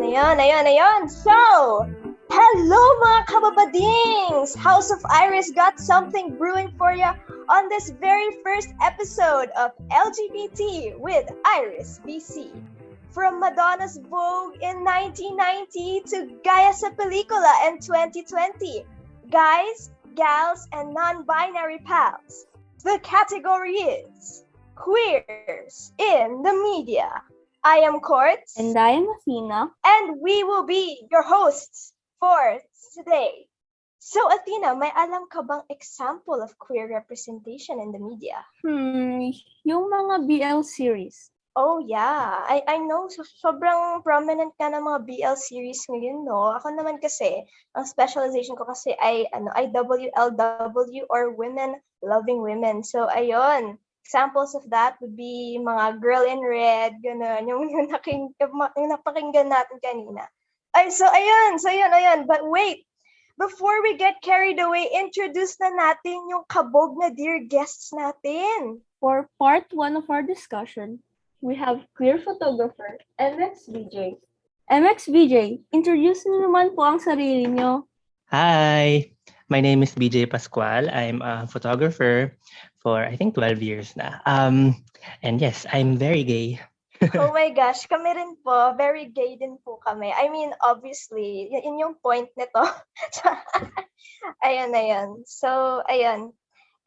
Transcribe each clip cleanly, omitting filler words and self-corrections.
Ayan. So, hello mga kababadings! House of Iris got something brewing for you on this very first episode of LGBT with Iris BC. From Madonna's Vogue in 1990 to Gaya sa Pelikula in 2020. Guys, gals, and non-binary pals. The category is Queers in the Media. I am Courts. And I am Athena. And we will be your hosts for today. So Athena, may alam ka bang example of queer representation in the media? Yung mga BL series. Oh yeah, I know sobrang prominent ka ng mga BL series ngayon, no? Ako naman kasi, ang specialization ko kasi ay IWLW or Women Loving Women. So ayun, examples of that would be mga Girl in Red, gano'n, yung napakinggan natin kanina. So ayun. But wait, before we get carried away, introduce na natin yung kabog na dear guests natin. For part 1 of our discussion, we have queer photographer, MXVJ. MXVJ, introduce niyo naman po ang sarili niyo. Hi, my name is BJ Pascual. I'm a photographer for I think 12 years na. And yes, I'm very gay. Oh my gosh, kami rin po. Very gay din po kami. I mean, obviously, yun yung point nito. Ayan. So, ayan.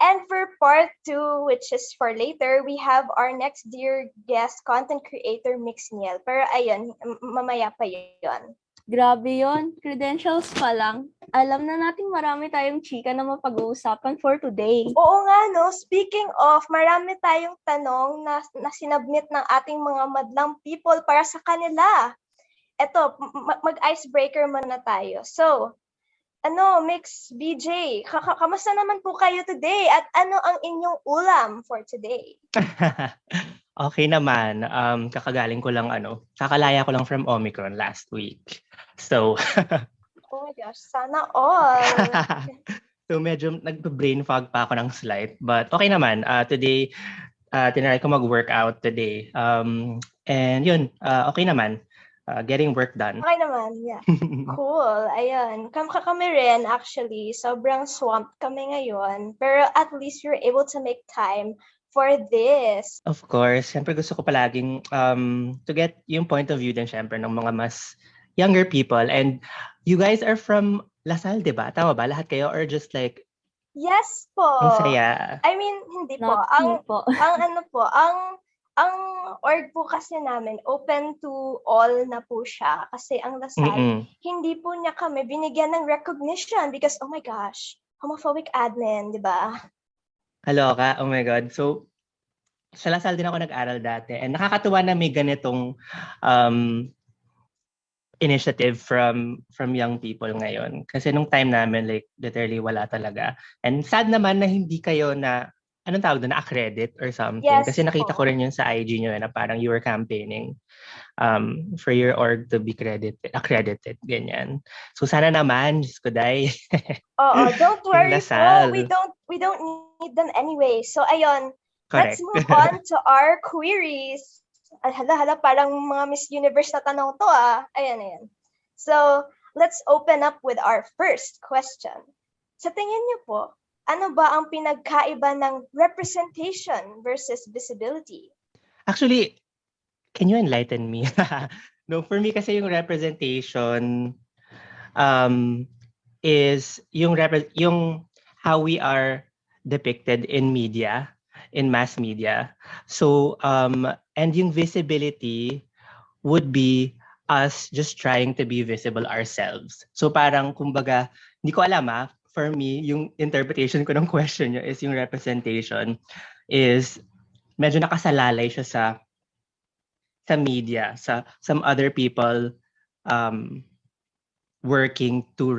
And for part 2, which is for later, we have our next dear guest, content creator, Mixniel. Pero ayun, mamaya pa yun. Grabe yon, credentials pa lang. Alam na nating marami tayong chika na mapag-uusapan for today. Oo nga, no? Speaking of, marami tayong tanong na sinubmit ng ating mga madlang people para sa kanila. Eto, mag-icebreaker muna tayo. So, Mix BJ, kamusta naman po kayo today? At ano ang inyong ulam for today? Okay naman. Kakagaling ko lang kakalaya ko lang from Omicron last week. So, oh my gosh, sana all. So medyo nagbe-brain fog pa ako ng slight, but okay naman. Today, tinry ko mag-workout today. And yun, okay naman. Getting work done. Okay naman, yeah. Cool, ayan. Kami rin, actually, sobrang swamped kami ngayon. Pero at least you're able to make time for this. Of course, syempre gusto ko palaging to get yung point of view din syempre ng mga mas younger people. And you guys are from Lasal, di ba? Tama ba? Lahat kayo or just like... Yes po. Ang saya. I mean, hindi po. Ang org po kasi namin, open to all na po siya. Kasi ang Lasal, hindi po niya kami binigyan ng recognition because, oh my gosh, homophobic admin, di ba? Kaloka, oh my God. So, sa Lasal din ako nag-aral dati. And nakakatuwa na may ganitong initiative from young people ngayon. Kasi nung time namin, like, literally wala talaga. And sad naman na hindi kayo na anong tawag doon, na-accredit or something. Yes, kasi nakita ko rin yun sa IG nyo na parang you were campaigning for your org to be accredited, ganyan. So sana naman, Diyos ko day. Oo, don't worry po. We don't need them anyway. So ayun, correct. Let's move on to our queries. Hala, parang mga Miss Universe na tanong to ah. Ayan. So, let's open up with our first question. Sa tingin niyo po, ano ba ang pinagkaiba ng representation versus visibility? Actually, can you enlighten me? No, for me kasi yung representation is yung how we are depicted in media, in mass media. So, and yung visibility would be us just trying to be visible ourselves. So parang, kumbaga, hindi ko alam for me, yung interpretation ko ng question nyo is yung representation is medyo nakasalalay siya sa media, sa some other people working to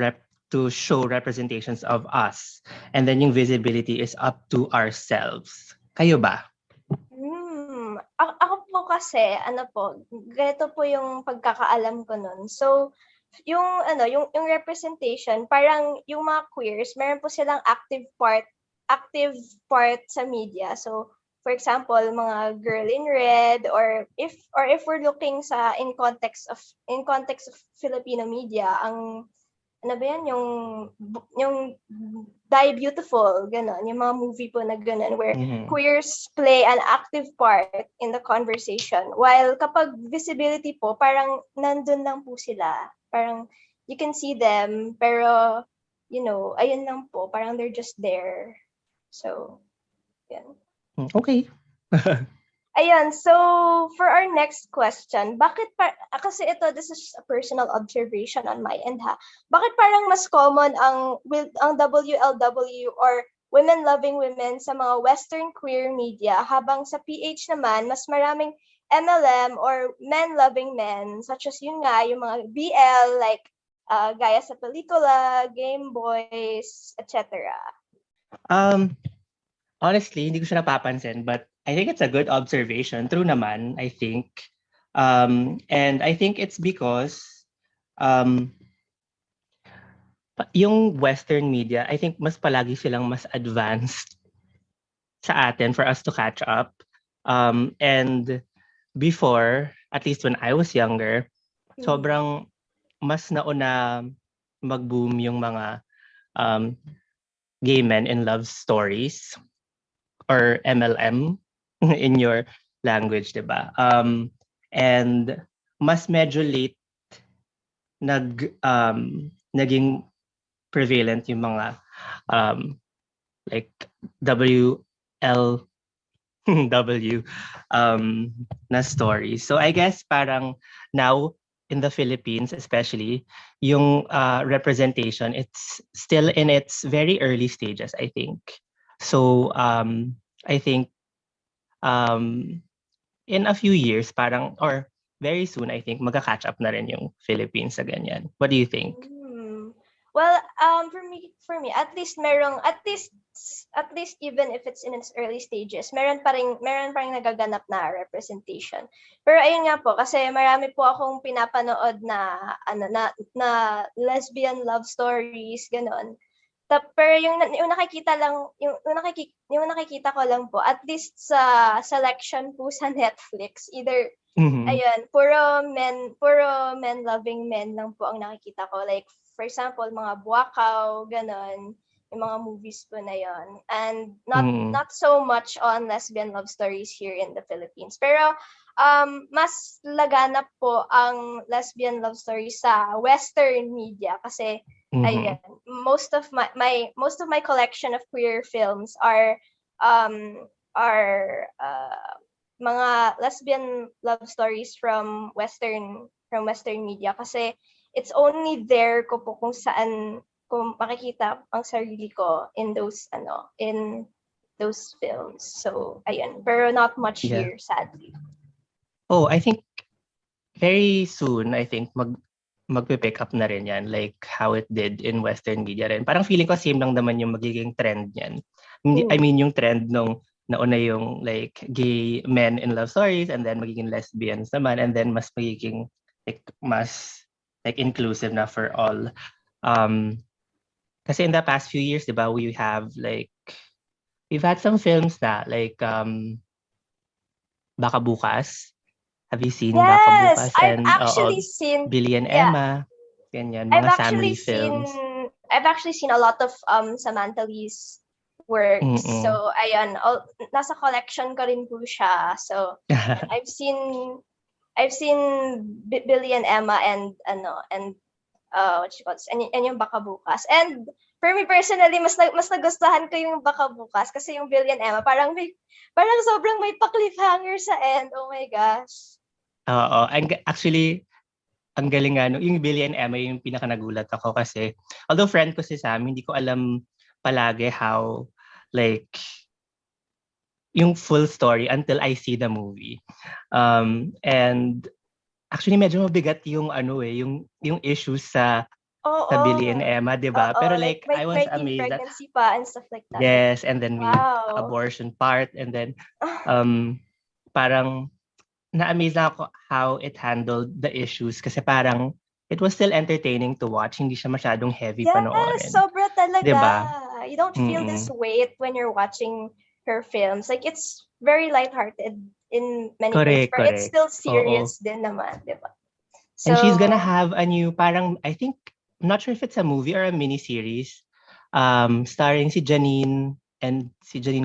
show representations of us. And then yung visibility is up to ourselves. Kayo ba? Ako po kasi, ganito po yung pagkakaalam ko nun. So, yung representation, parang yung mga queers, meron po silang active part sa media. So, for example, mga Girl in Red, or if we're looking sa in context of Filipino media, ang ano ba yan, yung Die Beautiful, gano'n, yung mga movie po na gano'n, where queers play an active part in the conversation. While kapag visibility po, parang nandun lang po sila. Parang you can see them, pero, ayun lang po, parang they're just there. So, yan. Okay. Ayun, so for our next question, kasi this is a personal observation on my end ha. Bakit parang mas common ang WLW or women loving women sa mga Western queer media, habang sa PH naman mas maraming MLM or men loving men, such as yung mga BL, like gaya sa pelikula, Game Boys, etc. Honestly, hindi ko siya napapansin, but I think it's a good observation. True naman, I think. And I think it's because yung Western media, I think mas palagi silang mas advanced sa atin for us to catch up. And before, at least when I was younger, sobrang mas nauna mag-boom yung mga gay men in love stories or MLM in your language, diba? And mas medyo late naging prevalent yung mga like WLW na stories. So I guess parang now in the Philippines especially, yung representation, it's still in its very early stages, I think. So I think in a few years parang, or very soon, I think magka-catch up na rin yung Philippines sa ganyan. What do you think? Well, for me, at least even if it's in its early stages, meron pa ring nagaganap na representation. Pero ayun nga po, kasi marami po akong pinapanood na lesbian love stories, ganon. Pero yung nakikita ko lang po, at least sa selection po sa Netflix, either ayun, puro men loving men lang po ang nakikita ko. Like, for example, mga buwakaw, ganon, yung mga movies po na yon. And not so much on lesbian love stories here in the Philippines. Pero mas laganap po ang lesbian love stories sa Western media kasi ayan, most of my collection of queer films are mga lesbian love stories from Western media, kasi it's only there ko po kung saan ko makikita ang sarili ko in those films. So ayun, pero not much here, sadly. Oh, I think very soon, I think magpe-pick up na rin yan, like how it did in Western media rin. Parang feeling ko same lang naman yung magiging trend niyan. I mean yung trend nung nauna yung like gay men in love stories, and then magiging lesbians naman, and then mas magiging like mas like inclusive na for all. Kasi in the past few years, diba, we've had some films na like Baka Bukas. Have you seen Baka Bukas? I've actually seen Billy and Emma. Ganyan, mga family films. I've actually seen a lot of Samantha Lee's works. So ayun, nasa collection ko rin po siya. So I've seen Billy and Emma and what you call this, and yung Baka Bukas. And for me personally, mas nagustuhan ko yung Baka Bukas kasi yung Billy and Emma parang sobrang may pa-cliffhanger sa end. Oh my gosh. Oo, actually ang galing nga, yung Billy and Emma yung pinaka nagulat ako kasi although friend ko si Sam, hindi ko alam palagi how like yung full story until I see the movie. And actually medyo mabigat yung yung issues sa Billy and Emma, 'di ba? Pero like I was amazed that pregnancy pa and stuff like that. Yes, and then abortion part, and then parang na-amaze na ako how it handled the issues kasi parang it was still entertaining to watch. Hindi siya masyadong heavy panoorin. Yes, sobra talaga. Diba? You don't feel this weight when you're watching her films. Like, it's very lighthearted in many ways, Correct, but it's correct. still Oo. serious din naman, di ba? And she's gonna So, have a new, parang, I think, I'm not sure if it's a movie or a miniseries, starring si Janine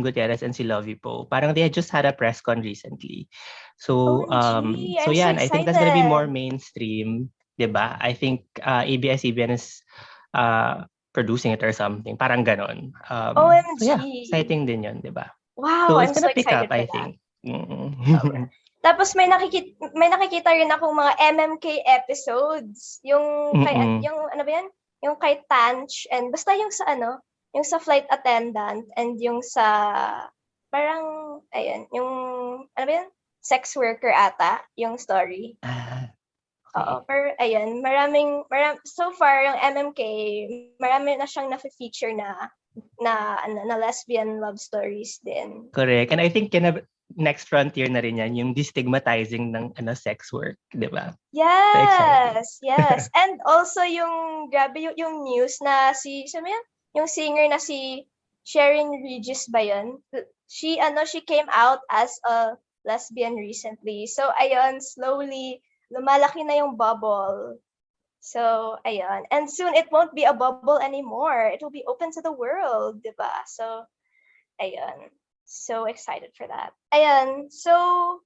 Gutierrez and si Lovie Poe. Parang they had just had a press con recently. OMG, So I'm so yeah, and I think that's gonna be more excited. mainstream, 'di ba? I think ABS-CBN is producing it or something, parang ganon. So yeah, OMG. exciting din 'yon, 'di ba? Wow, So it's I'm so gonna pick up, excited for I that. think. Mm. Sobra. Tapos may nakikita rin akong mga MMK episodes. Mm-mm. Yung ano ba yan? Yung kay Tanch and basta yung sa ano, yung sa flight attendant and yung sa parang ayun, yung ano ba yan? Sex worker ata yung story. Ah, Oo, okay. pero ayun, so far yung MMK, marami na siyang na-feature na lesbian love stories din. Correct. And I think next frontier na rin yan, yung destigmatizing ng sex work, di ba? So exciting. Yes, yes. And also grabe yung news na sabi yan? Yung singer na si Sherin Regis ba yun? She came out as a lesbian recently. So, ayun, slowly, lumalaki na yung bubble. So, ayun. And soon, it won't be a bubble anymore. It will be open to the world, di ba? So, ayun. So excited for that. Ayan. So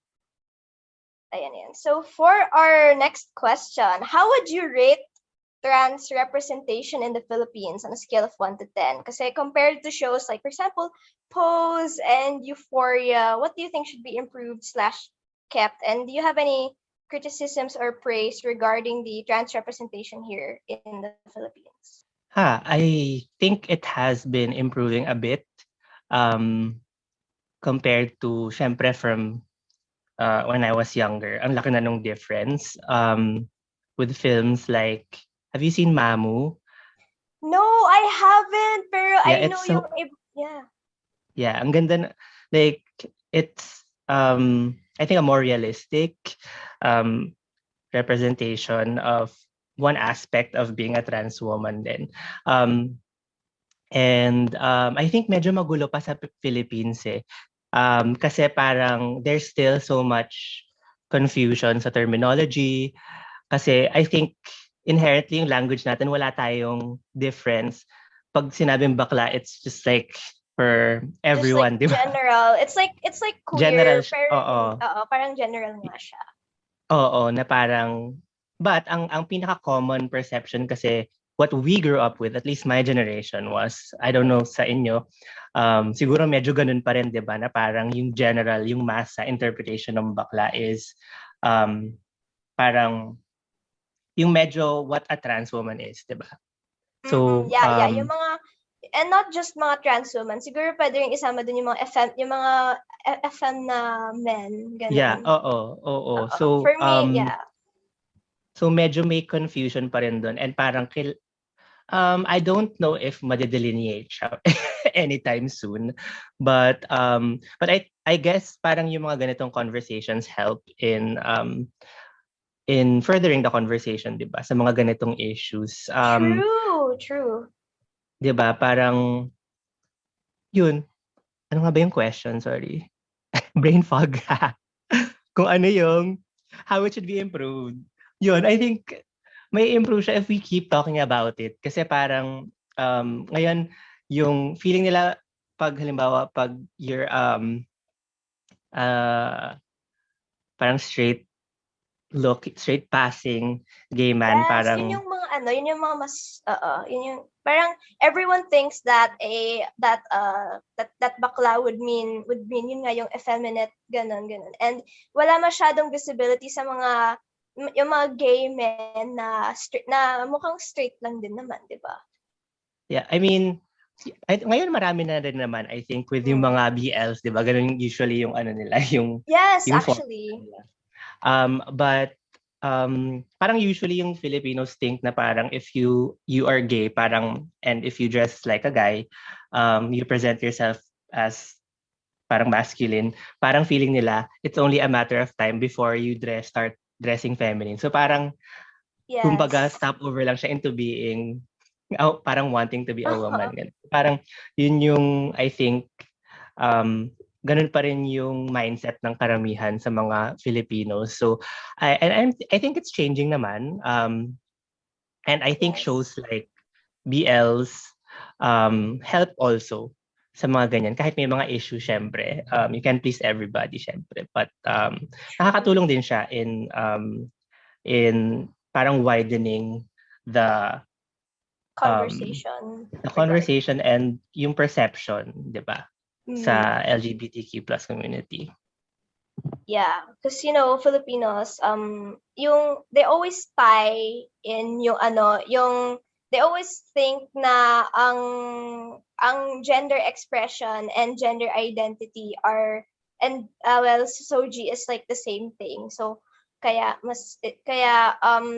for our next question, how would you rate trans representation in the Philippines on a scale of 1 to 10? Kasi compared to shows like, for example, Pose and Euphoria, what do you think should be improved/kept? And do you have any criticisms or praise regarding the trans representation here in the Philippines? I think it has been improving a bit um, compared to, syempre, from when I was younger. Ang laki na nung difference with films like, have you seen Mamu? No, I haven't, pero Yeah, I it's know yung so, yeah. yeah, ang ganda na, like, it's, I think, a more realistic um, representation of one aspect of being a trans woman then. And I think medyo magulo pa sa Philippines eh. Kasi parang there's still so much confusion sa terminology. Kasi I think inherently yung language natin, wala tayong difference. Pag sinabing bakla, it's just like for Just like everyone, di ba? general. It's like General, queer, pero oo. parang general nga siya. Oo, na parang, but ang pinaka-common perception kasi what we grew up with, at least my generation was, I don't know sa inyo, siguro medyo ganun pa rin, di ba, na parang yung general, yung masa interpretation ng bakla is parang yung medyo what a trans woman is, di ba? Mm-mm, So, yeah, yung mga and not just mga trans women. Siguro pwede ring isama dun yung mga FM na men, yeah, ganun. oo. Oo. For me, yeah. So medyo may confusion pa rin doon and parang I don't know if madedelineate siya anytime soon. But I guess parang yung mga ganitong conversations help in furthering the conversation, 'di ba? Sa mga ganitong issues. True. 'Di ba? Parang yun. Ano nga ba yung question? Sorry. Brain fog. Kung ano yung how it should be improved. Yun, I think may improve siya if we keep talking about it. Kasi parang ngayon, yung feeling nila pag halimbawa, pag you're uh, parang straight passing gay man, Yes, yun parang yung mga yun yung mga yun yung parang everyone thinks that bakla would mean yun nga yung effeminate ganun. And wala masyadong visibility sa yung mga gay men na mukhang straight lang din naman, 'di ba? yeah, I mean, ngayon marami na rin naman, I think, with yung Mm. mga BLs, di ba? Ganun usually yung ano nila, Yes, yung form actually. nila. But parang usually yung Filipinos think na parang if you are gay, parang, and if you dress like a guy, you present yourself as parang masculine, parang feeling nila it's only a matter of time before you start dressing feminine. So parang kumbaga Yes. stopover lang siya into being parang wanting to be a woman. Ganun. Parang yun yung I think ganun pa rin yung mindset ng karamihan sa mga Filipinos. So I think it's changing naman. And I think shows Yes. like BLs help also sa mga ganyan. Kahit may mga issue, syempre. You can please everybody, syempre. But True. nakakatulong din siya in parang widening the um, Conversation the regarding. conversation and yung perception, di ba? Mm. Sa LGBTQ plus community. Yeah, because Filipinos, yung they always tie in yung they always think na ang gender expression and gender identity are and well, soji is like the same thing. So kaya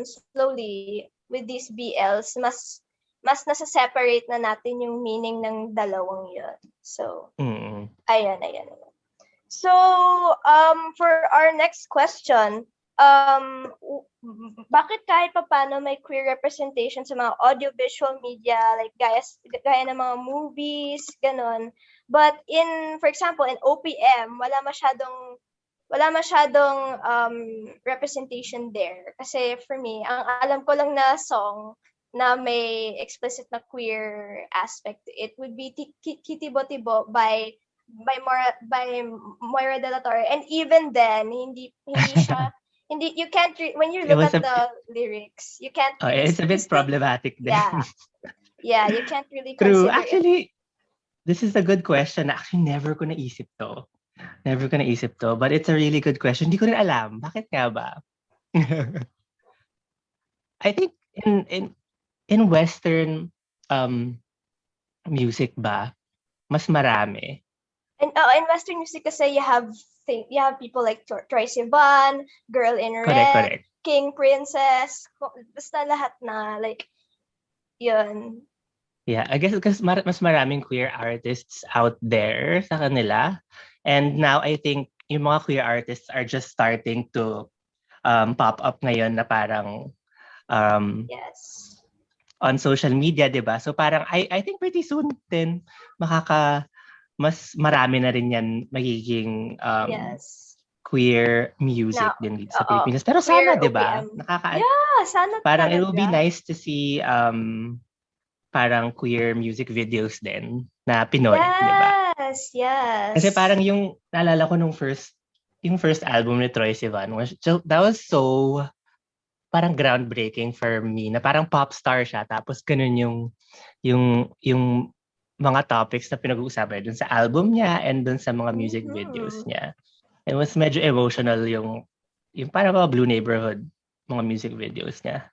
slowly with these BLs mas nasa-separate na natin yung meaning ng dalawang yun. So Mm. ayan. So, for our next question, bakit kahit papaano may queer representation sa mga audiovisual media, like gaya ng mga movies, ganon. But for example, in OPM, wala masyadong representation there. Kasi for me, ang alam ko lang na song na may explicit na queer aspect, it would be Kitibo-Tibo by Moira de la Torre, and even then hindi siya you can't when you It look was at the lyrics you can't really it's a you bit still problematic then. yeah you can't really True. consider it. Actually, this is a good question. Actually, never ko naisip to. Never ko naisip to. But it's a really good question. Hindi ko rin alam. Bakit nga ba? I think in Western music ba, mas marami. And in Western music kasi you have people like Troye Sivan, Girl in Red, Correct. King Princess, basta lahat na like yun. Yeah, I guess because mas maraming queer artists out there sa kanila. And now I think yung mga queer artists are just starting to pop up ngayon na parang Yes. on social media, 'di ba? So parang I think pretty soon din mas marami na rin yan magiging Yes. queer music Now, din dito sa Pilipinas. Pero sana, queer 'di ba? OPM. Yeah, sana Parang it will be talaga. nice to see parang queer music videos din na Pinoy, 'di ba? Yes. Kasi parang yung naalala ko yung first album ni Troye Sivan that was so parang groundbreaking for me na parang pop star siya tapos ganun yung mga topics na pinag-uusapan dun sa album niya and dun sa mga music videos Mhm. niya. It was medyo emotional yung parang mga Blue Neighborhood mga music videos niya.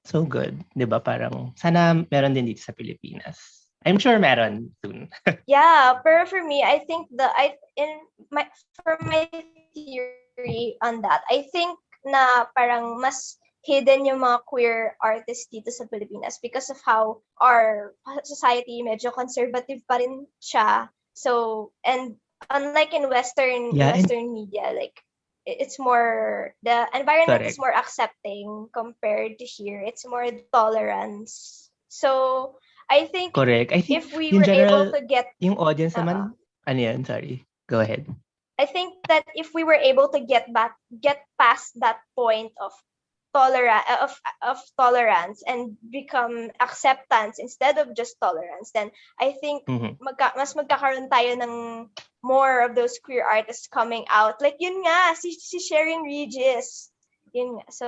So good, 'di ba? Parang sana meron din dito sa Pilipinas. I'm sure meron soon. Yeah, pero for me, I think for my theory on that, I think na parang mas hidden yung mga queer artists dito sa Pilipinas because of how our society medyo conservative pa rin siya. So, and unlike in Yeah, and Western media, like it's more the environment is correct. more accepting compared to here. It's more tolerance. So, I think Correct. I think if we in were able general to get yung audience uh, naman ano yan, sorry. Go ahead. I think that if we were able to get past that point of tolerance and become acceptance instead of just tolerance, then I think Mhm. mas magkakaroon tayo ng more of those queer artists coming out. Like yun nga, si Sharing Regis. Yun nga. So,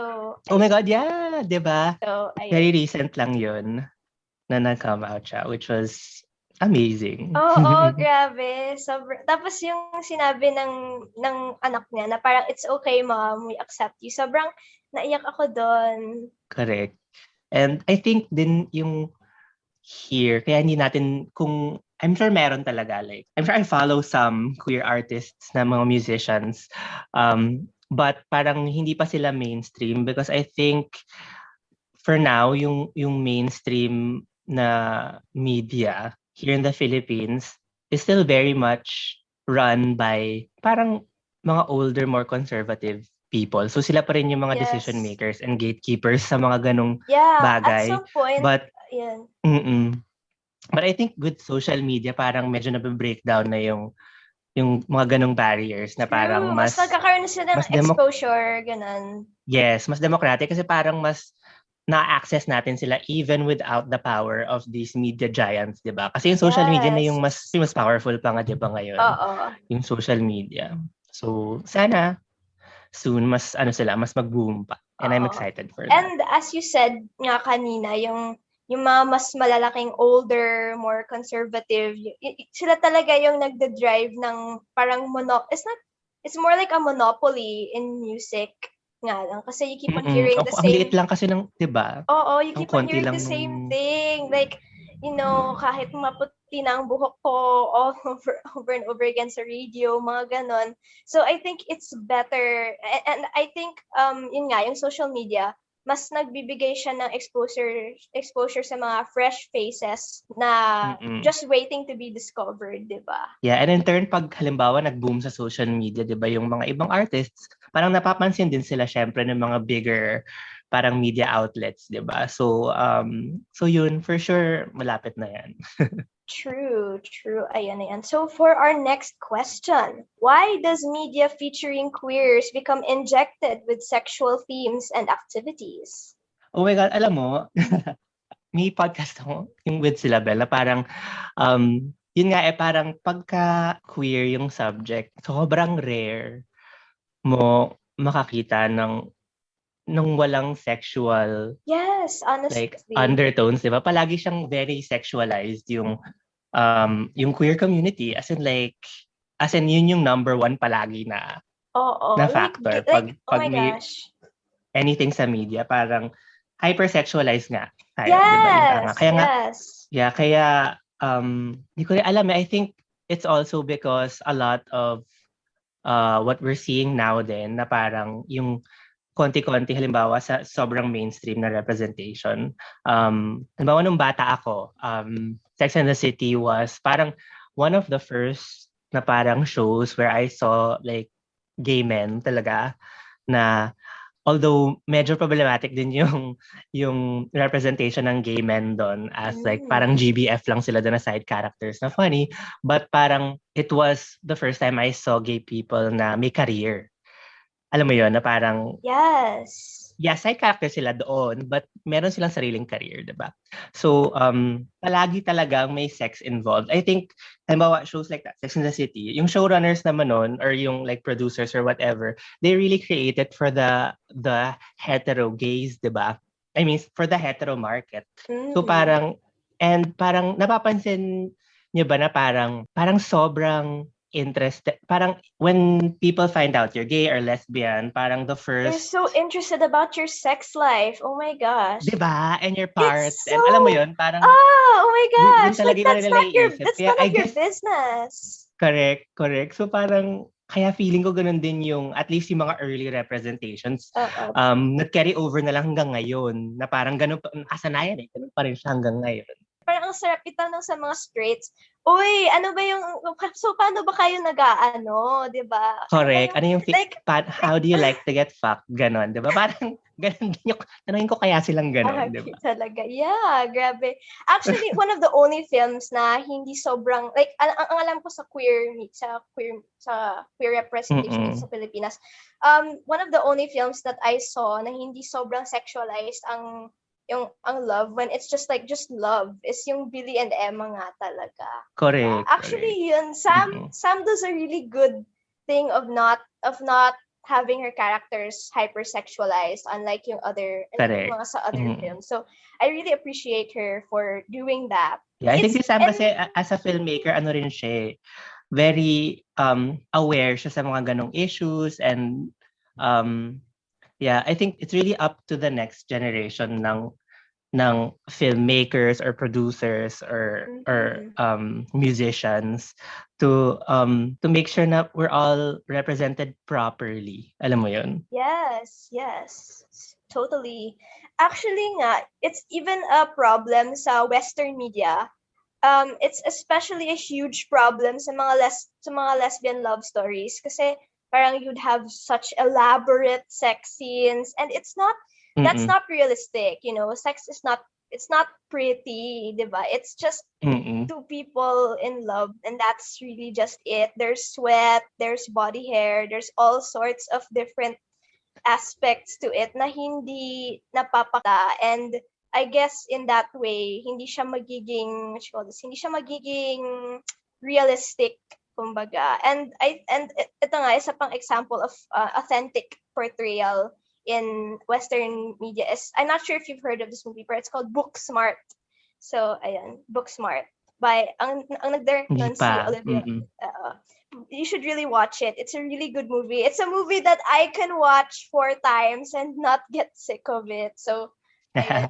Oh my ayun. God, yeah, 'di ba? So, Very ayun. recent lang 'yun na nag-come out siya, which was amazing. Oo, grabe. Tapos yung sinabi ng anak niya na parang, "It's okay, mom. We accept you." Sobrang naiyak ako doon. Correct. And I think din yung here, kaya hindi natin kung I'm sure meron talaga like I'm sure I follow some queer artists na mga musicians but parang hindi pa sila mainstream because I think for now yung mainstream na media here in the Philippines is still very much run by parang mga older, more conservative people. So sila pa rin yung mga decision Yes. makers and gatekeepers sa mga ganong Yeah, at bagay. some point, But yan. mm But I think with social media, parang medyo na-breakdown na yung mga ganong barriers na parang True, mas nagkakaroon na sila mas ng exposure, ganun. yes, mas democratic kasi parang mas na-access natin sila even without the power of these media giants, 'di ba? Kasi yung social media na yung Yes. mas powerful pa nga 'di ba ngayon, Oo. yung social media. So, sana soon mas mas mag-boom pa. And I'm Oo. excited for that. And as you said nga kanina, yung mga mas malalaking older, more conservative, sila talaga yung nagde-drive ng parang it's more like a monopoly in music nga lang. Kasi you keep on hearing the Ang liit same, lang kasi ng 'di ba? oo, you Ang keep on konti hearing lang the same nung thing. Like, kahit maputi na ang buhok ko all over and over again sa radio, mga ganon. So I think it's better, and I think yun nga, yung social media, mas nagbibigay siya ng exposure sa mga fresh faces na mm. just waiting to be discovered, 'di ba? Yeah, and in turn, pag halimbawa nag-boom sa social media, di ba, yung mga ibang artists, parang napapansin din sila syempre ng mga bigger parang media outlets, di ba? So yun, for sure, malapit na yan. True, true. Ayan. So for our next question, why does media featuring queers become injected with sexual themes and activities? Oh my God, alam mo, may podcast ako, yung with sila Bella, parang, yun nga parang pagka queer yung subject, sobrang rare mo makakita ng walang sexual Yes, like honestly. undertones, 'di ba? Palagi siyang very sexualized yung queer community as in yun yung number one palagi na Oo, factor oh pag my may gosh. anything sa media parang hypersexualized nga tayo, 'di ba? Ika nga. Yes, Kaya nga yes. yeah, kaya hindi ko rin alam I think it's also because a lot of what we're seeing now din na parang yung konti-konti halimbawa sa sobrang mainstream na representation. Halimbawa nung bata ako, Sex and the City was parang one of the first na parang shows where I saw like gay men talaga na although medyo problematic din yung representation ng gay men doon as like parang Mm. GBF lang sila doon na side characters na funny, but parang it was the first time I saw gay people na may career. Alam mo yon na parang Yes. yeah, side character sila doon, but meron silang sariling career, 'di ba? So, palagi talagang may sex involved. I think, halimbawa, shows like that, Sex and the City, yung showrunners naman nun, or yung like producers or whatever, they really create it for the hetero gays, 'di ba? I mean, for the hetero market. So Mm. parang napapansin niyo ba na parang sobrang interested, parang when people find out you're gay or lesbian, parang the They're first so interested about your sex life. Oh my gosh. 'di ba? And your It's parts so, and alam mo 'yun, parang oh my yun gosh. Like talaga yung nila naiisip. that's Kaya none I of your guess business. correct. So parang kaya feeling ko ganun din yung at least yung mga early representations Oo. nag-carry over na lang hanggang ngayon na parang ganun pa kasanayan ganun pa rin siya hanggang ngayon. Parang ang sarap itanong sa mga straights, uy, ano ba yung, so paano ba kayo nag-aano, di ba? Ano ba Correct. yung, Ano yung how do you like to get fucked? Ganon, 'di ba? Parang ganun din yung tanungin ko kaya silang ganon, 'di ba? talaga. Yeah, grabe. Actually, one of the only films na hindi sobrang, like, ang alam ko sa queer representation dito Mm. sa Pilipinas, one of the only films that I saw na hindi sobrang sexualized ang love, when it's just love, is yung Billy and Emma nga talaga. Yeah. Correct. Actually, yun, Mm. Sam does a really good thing of not having her characters hypersexualized, unlike yung Correct. mga sa other Mm. films. So I really appreciate her for doing that. Yeah, I think It's si Sam and kasi as a filmmaker, ano rin siya very aware siya sa mga ganong issues and um, yeah, I think it's really up to the next generation ng filmmakers or producers or Mhm. musicians to make sure na we're all represented properly. Alam mo 'yun? Yes, totally. Actually nga, it's even a problem sa Western media. It's especially a huge problem sa mga lesbian love stories, kasi parang you'd have such elaborate sex scenes, and that's Mm. not realistic. Sex it's not pretty, diba? It's just Mm-mm. two people in love, and that's really just it. There's sweat, there's body hair, there's all sorts of different aspects to it na hindi napapakita, and I guess in that way hindi siya magiging what you call this, hindi siya magiging realistic kumbaga. And ito nga isa pang example of authentic portrayal in Western media is, I'm not sure if you've heard of this movie, but it's called Booksmart. So ayan, Booksmart by ang nag-direct Hindi nun si pa. Olivia. Mm-mm. You should really watch it. It's a really good movie. It's a movie that I can watch 4 times and not get sick of it. So,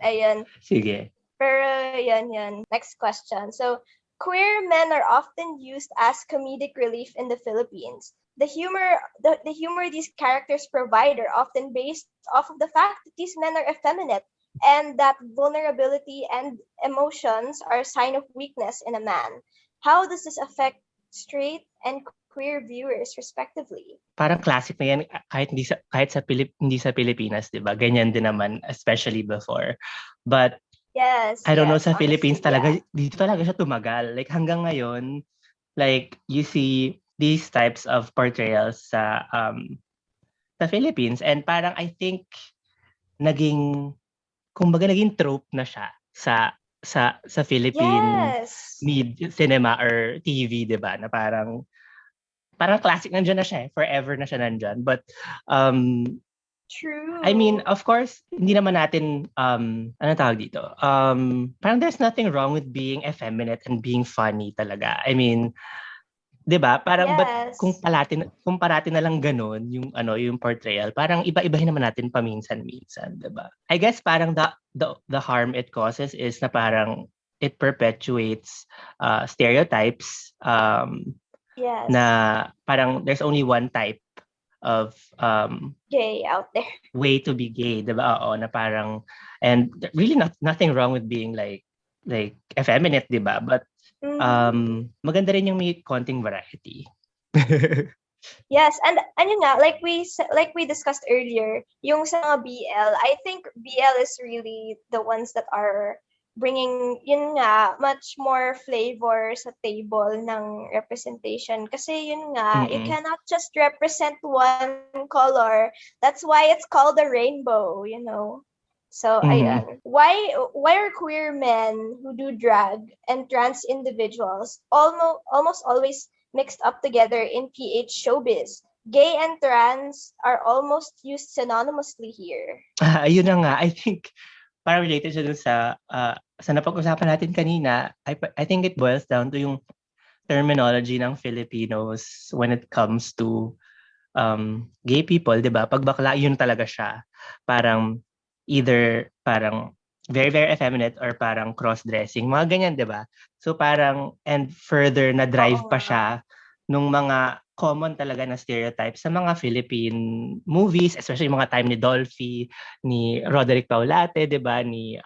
ayan. Sige. Pero, yan. Next question. So, queer men are often used as comedic relief in the Philippines. The humor these characters provide are often based off of the fact that these men are effeminate and that vulnerability and emotions are a sign of weakness in a man. How does this affect straight and queer viewers respectively? Parang classic na yan kahit sa hindi sa Pilipinas, 'di ba? Ganyan din naman especially before. But Yes, I don't know, sa honestly, Philippines talaga dito talaga siya tumagal. Like hanggang ngayon, like you see these types of portrayals sa Philippines, and parang I think naging naging trope na siya sa Philippine Yes, cinema or TV, 'di ba? Na parang classic nandiyan na siya, forever na siya nandiyan. But true. I mean, of course, hindi naman natin ano tawag dito? Parang there's nothing wrong with being effeminate and being funny talaga. I mean, 'di ba? Parang but Yes. kung parati na lang gano'n yung portrayal, parang iba-ibahin naman natin paminsan-minsan, 'di ba? I guess parang the harm it causes is na parang it perpetuates stereotypes Yes. na parang there's only one type of Gay out there. way to be gay, 'di ba? Oo, na parang and really nothing wrong with being like effeminate, 'di ba? But maganda rin yung may konting variety. Yes, and yun nga, like we discussed earlier, yung sa mga BL, I think BL is really the ones that are bringing, yun nga, much more flavor sa table ng representation. Kasi yun nga, you cannot just represent one color. That's why it's called a rainbow, you know? So, ayan. Why are queer men who do drag and trans individuals almost always mixed up together in PH showbiz? Gay and trans are almost used synonymously here. Ayun na nga, I think parang related siya dun sa napag-usapan natin kanina. I think it boils down to yung terminology ng Filipinos when it comes to gay people, 'di ba? Pag bakla, yun talaga siya. Parang either parang very very effeminate or parang cross-dressing, mga ganyan, 'di ba? So parang and further na drive pa siya nung mga common talaga na stereotypes sa mga Philippine movies, especially mga time ni Dolphy, ni Roderick Paulate, 'di ba? Ni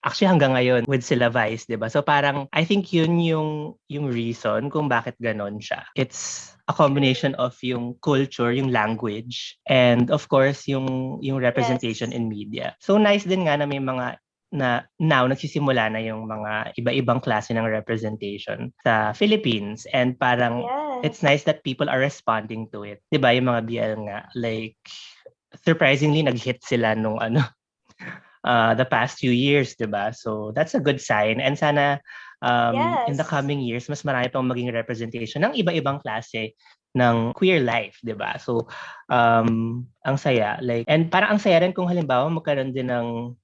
actually hanggang ngayon with sila Vice, 'di ba? So parang I think yun yung reason kung bakit ganon siya. It's a combination of yung culture, yung language, and of course yung representation in media. So nice din nga na may mga na now nagsisimula na yung mga iba-ibang klase ng representation sa Philippines, and parang it's nice that people are responding to it. 'Di ba yung mga BL nga, like surprisingly nag-hit sila nung the past few years, 'di ba? So that's a good sign, and sana in the coming years mas marami pang maging representation ng iba-ibang klase ng queer life, 'di ba? So ang saya, like, and parang ang saya rin kung halimbawa magkaroon din ng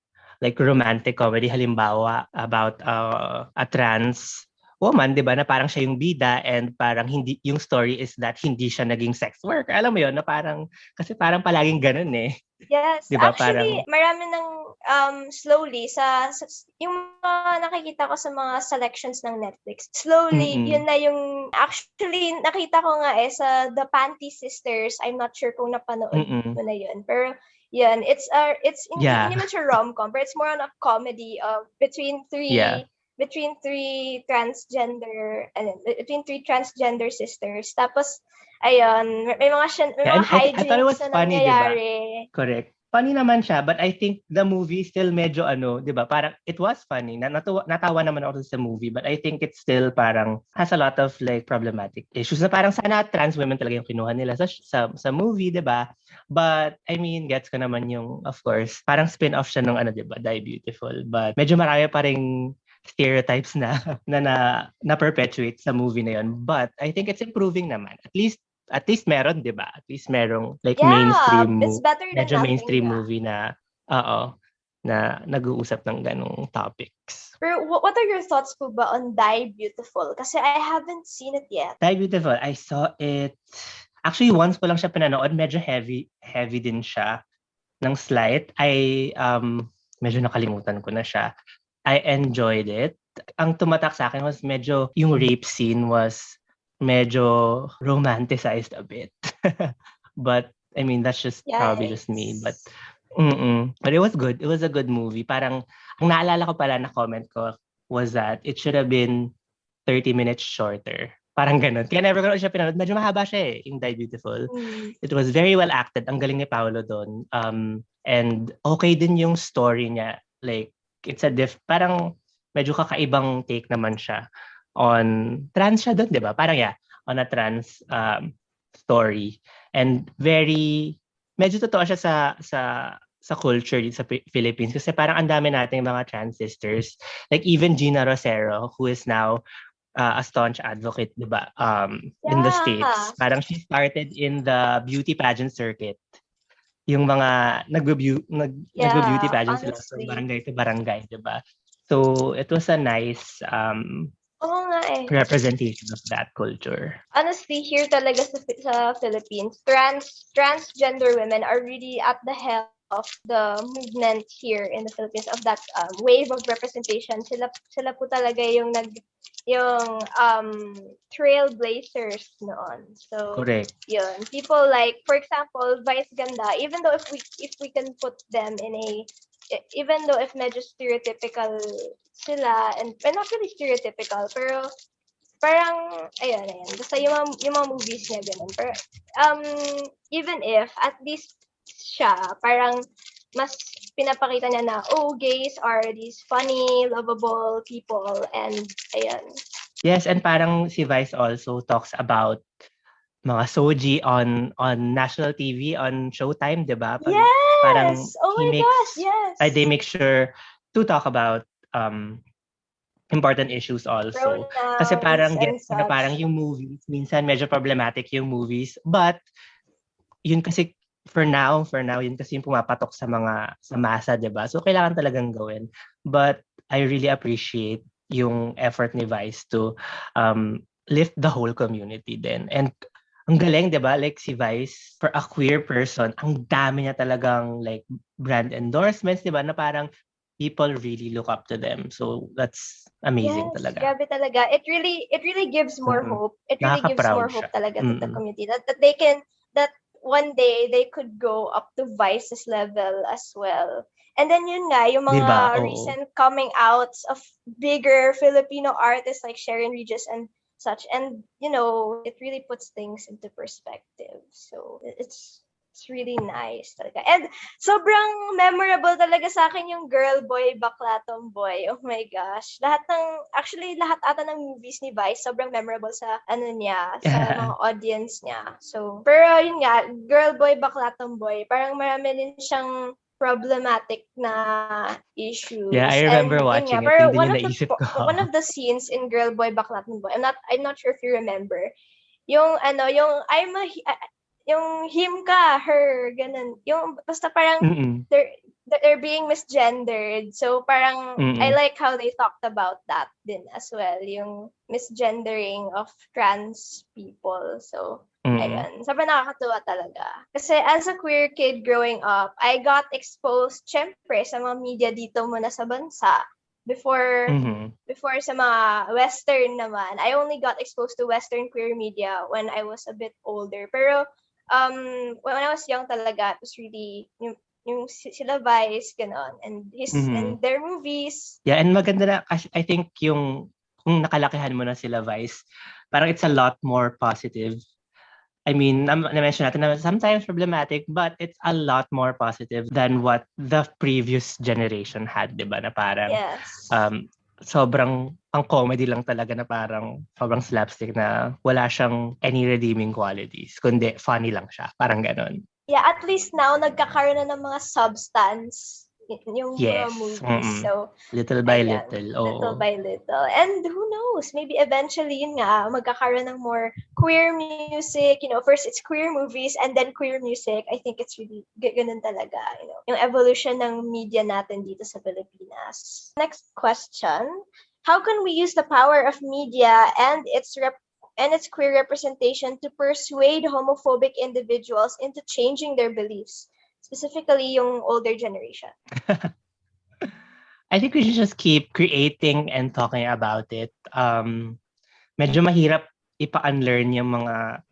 like romantic comedy, halimbawa about a trans woman, 'di ba, na parang siya yung bida, and parang hindi yung story is that hindi siya naging sex worker. Alam mo 'yon, na parang kasi parang palaging ganoon eh. Yes, 'Di ba? actually, Parang marami ng slowly sa yung mga nakikita ko sa mga selections ng Netflix. Slowly, yun na yung actually nakita ko nga sa The Panty Sisters. I'm not sure kung napanood mo na yun. Pero yun, it's hindi naman siya rom-com, but it's more on a comedy of between three transgender sisters. Tapos ayun, may mga I thought it hijinks was na funny, 'di ba? nangyayari. Correct. Funny naman siya, but I think the movie still medyo di ba? Parang it was funny. Natawa naman ako sa movie, but I think it still parang has a lot of like problematic issues na parang sana trans women talaga yung kinuha nila sa movie, di ba? But I mean, gets ko naman yung, of course, parang spin-off siya ng di ba? Die Beautiful. But medyo marami pa ring stereotypes na perpetuate sa movie na yun. But I think it's improving naman. At least meron, 'di ba? At least merong like Yeah, it's better than medyo nothing, mainstream yeah. movie na nag-uusap ng ganong topics. Pero what are your thoughts po ba on Die Beautiful? Kasi I haven't seen it yet. Die Beautiful, I saw it actually once ko lang siya pinanood, medyo heavy din siya ng slight. Medyo nakalimutan ko na siya. I enjoyed it. Ang tumatak sa akin was medyo yung rape scene was medyo romanticized a bit. But I mean, that's just probably just me. But but it was good. It was a good movie. Parang ang naalala ko pala na comment ko was that it should have been 30 minutes shorter. Parang ganun. Kaya never ko na siya pinanood. Medyo mahaba siya yung Die Beautiful. It was very well acted. Ang galing ni Paolo doon. And okay din yung story niya. Like, it's parang medyo kakaibang take naman siya on trans siya doon, di ba? Parang on a trans story. And medyo totoo siya sa culture dito sa Philippines kasi parang ang dami nating mga trans sisters. Like even Gina Rosero, who is now a staunch advocate, di ba? In the States. Parang she started in the beauty pageant circuit. Yung mga nagbe-beauty pageant sila from barangay to barangay, di ba? So, it was a nice representation of that culture. Honestly, here talaga sa Philippines, transgender women are really at the helm of the movement here in the Philippines of that wave of representation. Sila po talaga yung trailblazers noon. So, correct. Yun. People like, for example, Vice Ganda, even though if we can put them in even though if medyo stereotypical sila, and not really stereotypical, pero parang, ayan. Basta yung mga movies niya, ganun. Pero, even if, at least siya, parang, mas pinapakita niya na, gays are these funny, lovable people, and, ayan. Yes, and parang si Vice also talks about mga soji on national TV, on Showtime, di ba? Yes! Parang oh my gosh, yes! They make sure to talk about important issues also. Pronouns Kasi parang and such. Parang yung movies, minsan medyo problematic yung movies, but yun kasi for now yun kasi yung pumapatok sa masa, 'di ba? So kailangan talagang gawin. But I really appreciate yung effort ni Vice to lift the whole community din. And ang galing, 'di ba? Like si Vice, for a queer person, ang dami niya talagang like brand endorsements, 'di ba? Na parang people really look up to them. So that's amazing talaga. Grabe talaga. It really gives more hope. It really gives more hope siya. talaga to the community that that one day they could go up to Vice's level as well. And then yun nga, yung mga diba? recent coming outs of bigger Filipino artists like Sharon Regis and such. And, it really puts things into perspective. So, it's really nice talaga. And sobrang memorable talaga sa akin yung girl, boy, bakla, tomboy. Oh my gosh. Lahat ata ng movies ni Vice, sobrang memorable sa sa mga audience niya. So, pero yun nga, girl, boy, bakla, tomboy, parang marami din siyang problematic na issues. Yeah, I remember watching it. Pero one of the scenes in Girl, Boy, Bakla, Tomboy, I'm not sure if you remember, yung him ka, her, ganun. Yung, basta parang, they're being misgendered. So, parang, I like how they talked about that din as well. Yung misgendering of trans people. So, ayun. Sobrang nakakatuwa talaga. Kasi as a queer kid growing up, I got exposed, syempre, sa mga media dito muna sa bansa. Before sa mga Western naman, I only got exposed to Western queer media when I was a bit older. Pero, when I was young talaga, it was really yung sila Vice, gano'n, and and their movies. Yeah, and maganda na, I think kung nakalakihan mo na sila Vice, parang it's a lot more positive I mean, na-mention natin na sometimes problematic, but it's a lot more positive than what the previous generation had, di ba? Na parang Yes. sobrang ang comedy lang talaga na parang sobrang slapstick na wala siyang any redeeming qualities, kundi funny lang siya. Parang ganon. Yeah, at least now, nagkakaroon na ng mga substance yung mga Yes. movies. So, little by ayan, little. little Oo. by little. And who knows, maybe eventually, yun nga, magkakaroon ng more queer music. First it's queer movies and then queer music. I think it's really ganun talaga, yung evolution ng media natin dito sa Pilipinas. Next question. How can we use the power of media and its queer representation to persuade homophobic individuals into changing their beliefs, specifically yung older generation? I think we should just keep creating and talking about it. Medyo mahirap ipa-unlearn yung mga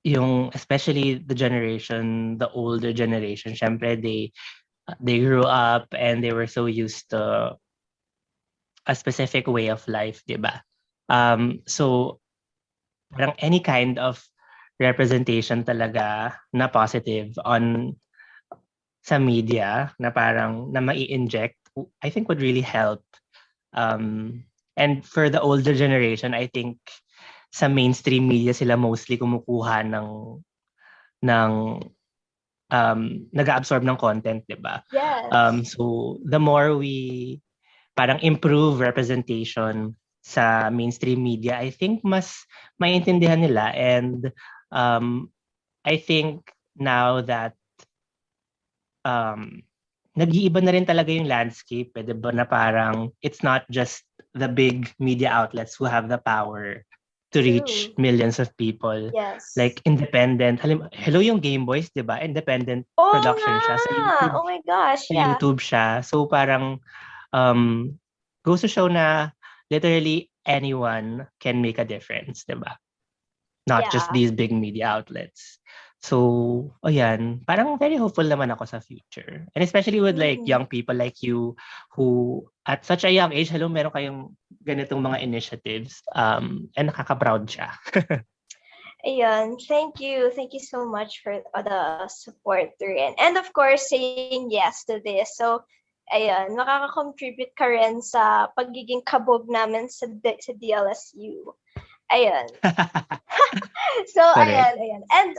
yung especially the older generation. Syempre they grew up and they were so used to a specific way of life, di ba? So parang any kind of representation talaga na positive sa media na parang na mai-inject, I think would really help. And for the older generation, I think sa mainstream media sila mostly kumukuha ng nag-absorb ng content, 'di ba? Yes. So the more we parang improve representation sa mainstream media, I think mas maintindihan nila, and I think now that nag-iiba na rin talaga yung landscape, diba? Na parang it's not just the big media outlets who have the power to reach True. millions of people. Yes. Like independent. Hello yung Game Boys, diba? Independent Oh production siya. Sa YouTube, oh my gosh, sa yeah. YouTube siya. So parang goes to show na literally anyone can make a difference, diba? Not just Yeah. these big media outlets. So, ayan, parang very hopeful naman ako sa future. And especially with like young people like you who at such a young age, hello, meron kayong ganitong mga initiatives, and nakaka-proud siya. Ayan, thank you. Thank you so much for the support rin. And of course, saying yes to this. So, ayan, makaka-contribute ka rin sa pagiging kabog namin sa DLSU. Ayan. So, Correct. ayan. And,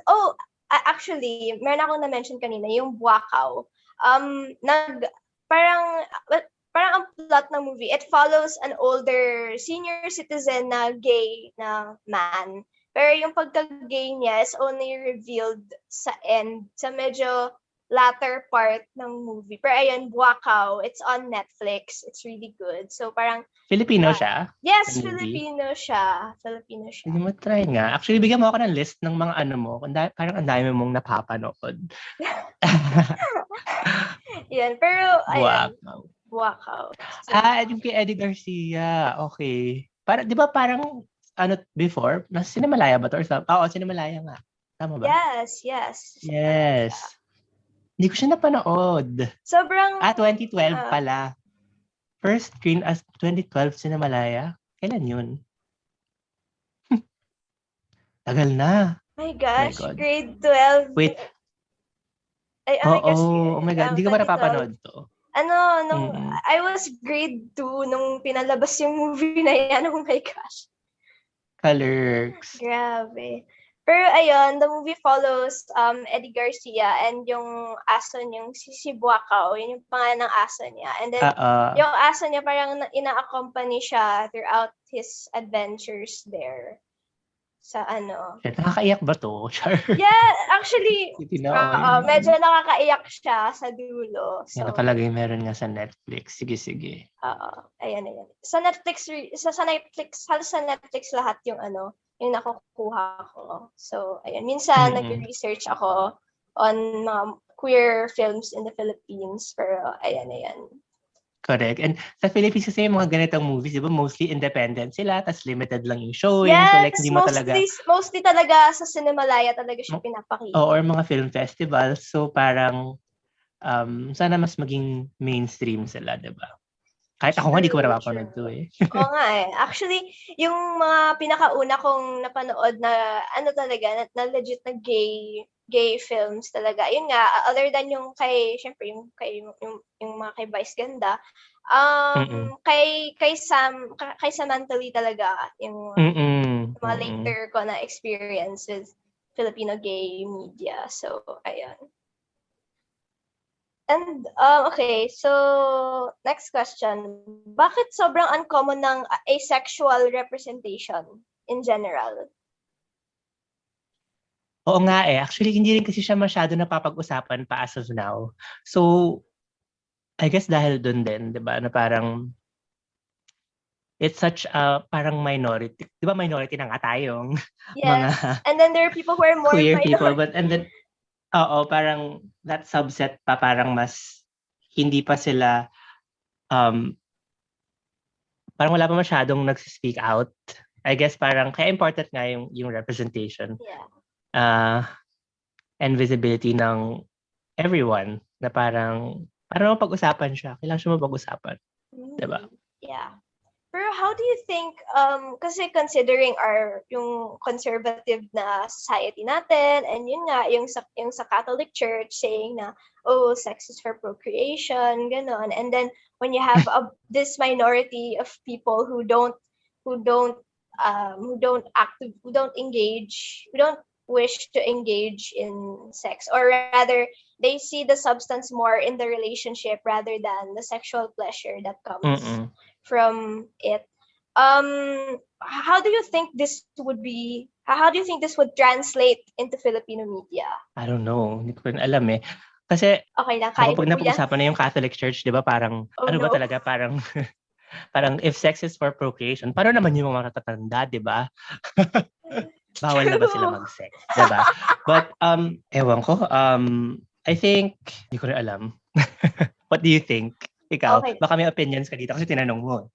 actually, meron akong na-mention kanina, yung Buakaw. Parang ang plot ng movie, it follows an older senior citizen na gay na man. Pero yung pagka-gay niya is only revealed sa end, sa medyo latter part ng movie. Pero ayun, Buakaw, it's on Netflix. It's really good. So parang Filipino siya? Yes, Yung movie? Filipino siya. Hindi mo try nga. Actually, bigyan mo ako ng list ng mga ano mo. Parang ang dami mong napapanood. Yan, pero ayan. Wow. Buakaw. So, Yung kay Eddie Garcia. Okay. Di ba parang, before, nasa Cinemalaya ba to? Oo, Cinemalaya nga. Tama ba? yes. Yes. Hindi ko siya napanood. Sobrang 2012 pala. First screen as 2012 Cinemalaya. Kailan yun? Tagal na. my gosh, God. grade 12. Wait. Oh my God. Hindi ka ba 2012. napapanood to? I was grade 2 nung pinalabas yung movie na yan. Oh my gosh. Colors. Grabe. Pero ayun, the movie follows Eddie Garcia and yung aso niyang si Buakaw, yun yung pangalan ng aso niya. And then yung aso niya parang ina-accompany siya throughout his adventures there. Sa ano. Nakakaiyak ba to? Char. Yeah, actually, medyo nakakaiyak siya sa dulo. So, yan nakalagay meron nga sa Netflix. Sige. Ayan. Sa Netflix lahat yung yung nakukuha ko. So, ayan. Minsan, nag-research ako on queer films in the Philippines. Pero, ayan. Correct. And sa Philippines kasi yung mga ganitong movies, di ba, mostly independent sila, tas limited lang yung showing. Yes, so like, hindi mo mostly talaga sa Cinemalaya talaga siya pinapakita. Or mga film festivals. So parang, sana mas maging mainstream sila, di ba? Kahit ako nga, hindi ko True, napapanood to true. eh. Oo nga eh. Actually, yung mga pinakauna kong napanood na talaga, na legit na gay films talaga. Yun nga, other than yung kay, syempre, yung mga kay Vice Ganda, Mm-mm. kay Samantha Lee talaga, yung Mm-mm. mga Mm-mm. later ko na experience with Filipino gay media. So, ayun. And, okay, so, next question. Bakit sobrang uncommon ng asexual representation in general? Oo nga eh. Actually, hindi rin kasi siya masyado napapag-usapan pa as of now. So, I guess dahil dun din, di ba, na parang it's such a parang minority. Di ba minority na nga tayong mga Yes. And then there are people who are more queer people. minority. But, and then, oo, parang that subset pa parang mas hindi pa sila, um, parang wala pa masyadong nagsispeak out. I guess parang kaya important nga yung representation. Yeah. And visibility ng everyone na parang mapag-usapan siya. Kailangan siya mapag-usapan. Diba? Yeah. Pero how do you think, kasi considering yung conservative na society natin, and yun nga, yung sa Catholic Church saying na, oh, sex is for procreation, ganon. And then, when you have this minority of people who don't wish to engage in sex, or rather, they see the substance more in the relationship rather than the sexual pleasure that comes Mm-mm. from it. How do you think this would translate into Filipino media? I don't know. Hindi ko rin alam eh. Kasi Okay lang, kaya kapag mo yan. napag-usapan na yung Catholic Church, di ba parang, Oh, ano ba no. talaga, parang, parang if sex is for procreation, paano naman yung mga natatanda, di ba? Bawal na ba sila mag-sex? Di ba? But, ewan ko, I think, hindi ko rin alam. What do you think? Ikaw, Okay. baka may opinions ka dito kasi tinanong mo.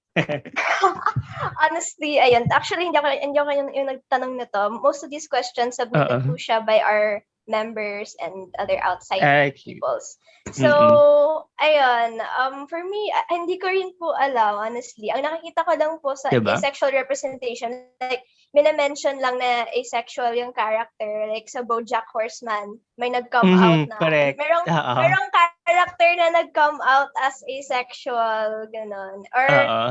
Honestly, ayun. Actually, hindi ako yung nagtanong nito. Most of these questions submitted po siya by our members and other outside peoples. So, ayun. For me, hindi ko rin po alam, honestly. Ang nakikita ko lang po sa Diba? asexual representation, like, mina-mention lang na asexual yung character. Like, sa BoJack Horseman, may nag-come out na. Correct. Merong character na nag-come out as asexual, ganon. Or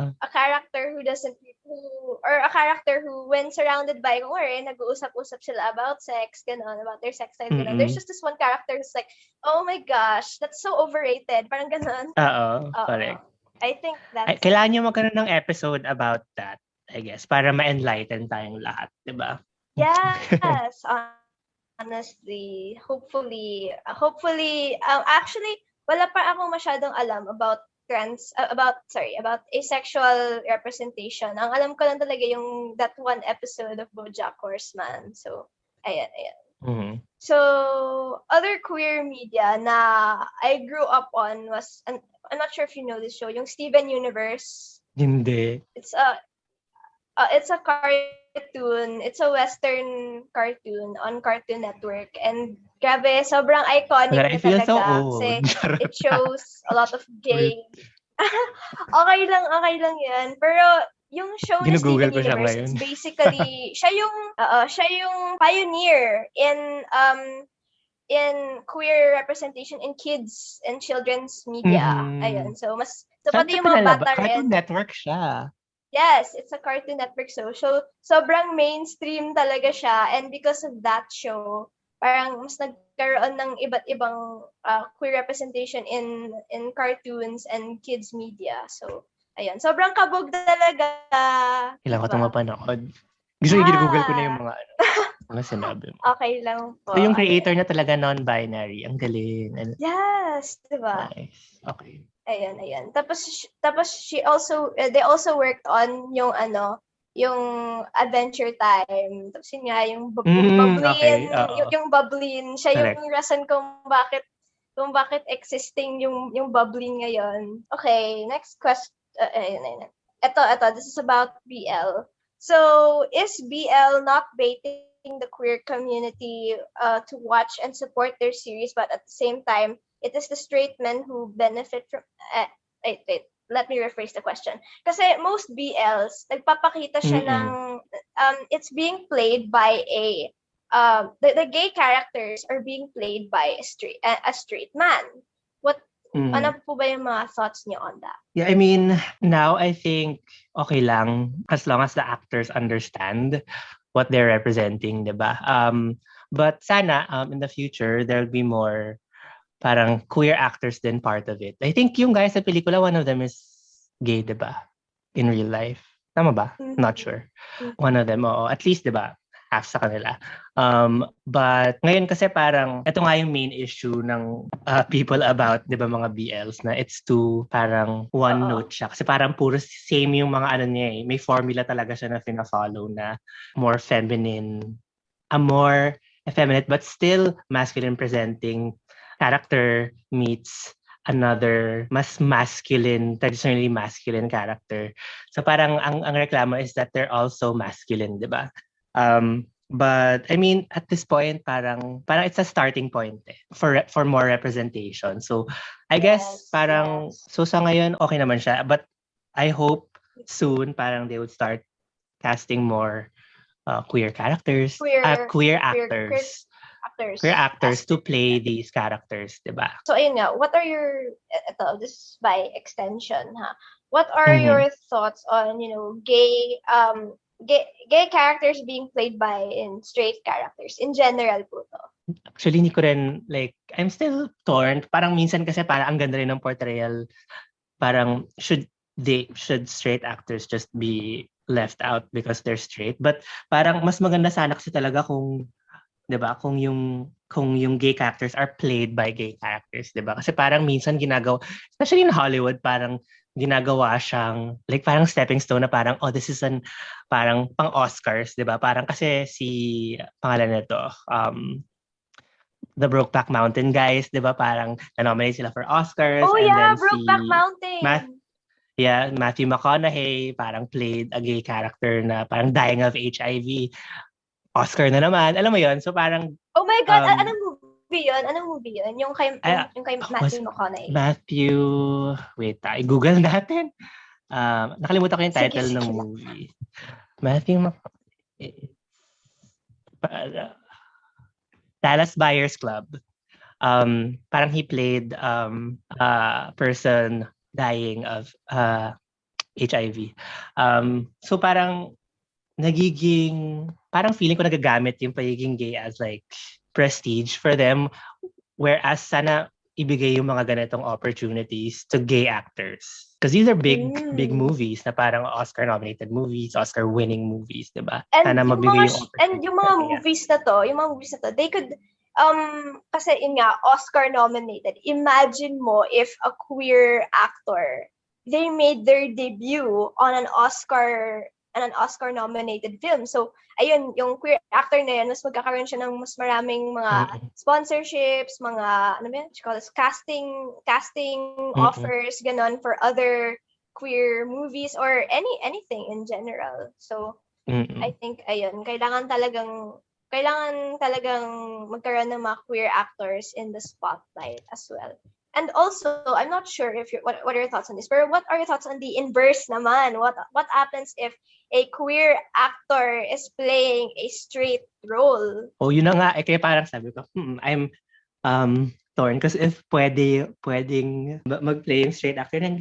a character or a character who, when surrounded by, nag-uusap-usap sila about sex, ganon, about their sex life, ganon. There's just this one character who's like, oh my gosh, that's so overrated. Parang ganon. Correct. I think that's... Kailangan nyo magkaroon ng episode about that, I guess, para ma-enlighten tayong lahat, di ba? Yes, honestly. Hopefully, actually, wala pa akong masyadong alam about asexual representation. Ang alam ko lang talaga yung that one episode of BoJack Horseman. So, ayan. Mm-hmm. So, other queer media na I grew up on was, I'm not sure if you know this show, yung Steven Universe. Hindi. It's a cartoon. It's a Western cartoon on Cartoon Network. And grabe, sobrang iconic I feel talaga. so old. Kasi it shows a lot of gay... okay lang yan. Pero yung show ni Steven Universe, it's basically, siya yung pioneer in queer representation in kids and children's media. Mm-hmm. Ayun. So pati yung mga bata rin. Cartoon Network siya. Yes, it's a Cartoon Network show. So, sobrang mainstream talaga siya. And because of that show, parang mas nagkaroon ng iba't ibang queer representation in cartoons and kids media. So, ayun. Sobrang kabog talaga. Kailangan ko itong mapanood. Gusto yung ginugoogle ko na yung mga sinabi mo. Okay lang po. So, yung creator na talaga non-binary. Ang galing. Yes, diba? Nice. Okay. Ayan. Tapos they also worked on yung Adventure Time. Tapos yun nga, yung Bublin, okay. yung Bublin, siya yung reason kung bakit existing yung Bublin ngayon. Okay, next question. Ito, this is about BL. So, is BL not baiting the queer community to watch and support their series, but at the same time, it is the straight men who benefit from... let me rephrase the question. Kasi most BLs, nagpapakita siya ng, it's being played by the gay characters are being played by a straight man. Ano po ba yung mga thoughts niyo on that? Yeah, I mean, now I think okay lang as long as the actors understand what they're representing, diba? But sana in the future, there'll be more parang queer actors din part of it. I think yung guys sa pelikula, one of them is gay, diba? In real life. Tama ba? Not sure. One of them, oo. At least, diba? Half sa kanila. But ngayon kasi parang, ito nga yung main issue ng people about, di ba, mga BLs na it's too parang one note siya. Kasi parang puro same yung mga ano niya eh. May formula talaga siya na fina-follow na more feminine, a more effeminate but still masculine presenting character meets another mas masculine, traditionally masculine character. So parang ang reklamo is that they're also masculine, di ba? But I mean, at this point, parang it's a starting point for more representation. So I guess parang so sa ngayon okay naman siya, but I hope soon parang they would start casting more queer characters, queer actors. Queer actors to play these characters, diba? So ayun nga, what are your this is by extension, what are your thoughts on, gay characters being played by in straight characters in general po to? Actually, hindi ko rin, like, I'm still torn. Parang minsan kasi parang ang ganda rin ng portrayal. Parang should straight actors just be left out because they're straight? But parang mas maganda sana kasi talaga kung 'di ba? Kung yung gay characters are played by gay characters, 'di ba? Kasi parang minsan ginagawa, especially in Hollywood, parang ginagawa siyang like parang stepping stone na parang this is parang pang Oscars, 'di ba? Parang kasi si pangalan nito the Brokeback Mountain guys, 'di ba? Parang na-nominate sila for Oscars and then Brokeback Mountain. Matthew McConaughey parang played a gay character na parang dying of HIV. Oscar na naman. Alam mo yon. So parang oh my God, anong movie yun? Yung kay Matthew McConaughey. Matthew, wait, i-google natin. Nakalimutan ko yung title ng Sige. movie. Matthew McConaughey. Dallas Buyers Club. Parang he played a person dying of HIV. So parang parang feeling ko nagagamit yung pagiging gay as like prestige for them, whereas sana ibigay yung mga ganitong opportunities to gay actors. Because these are big movies na parang Oscar-nominated movies, Oscar-winning movies, diba? And sana mabigay yung opportunity. And yung mga movies na to, they could, kasi yun nga, Oscar-nominated. Imagine mo if a queer actor, they made their debut on an Oscar-nominated film. So, ayun, yung queer actor na yan, mas magkakaroon siya ng mas maraming mga sponsorships, mga, casting offers, ganon, for other queer movies or anything in general. So, I think, ayun, kailangan talagang magkaroon ng mga queer actors in the spotlight as well. And also, I'm not sure if what are your thoughts on this, but what are your thoughts on the inverse naman? What happens if a queer actor is playing a straight role? Oh, yun na nga. Kaya parang sabi ko, I'm torn. Kasi if pwedeng mag-play yung straight actor ng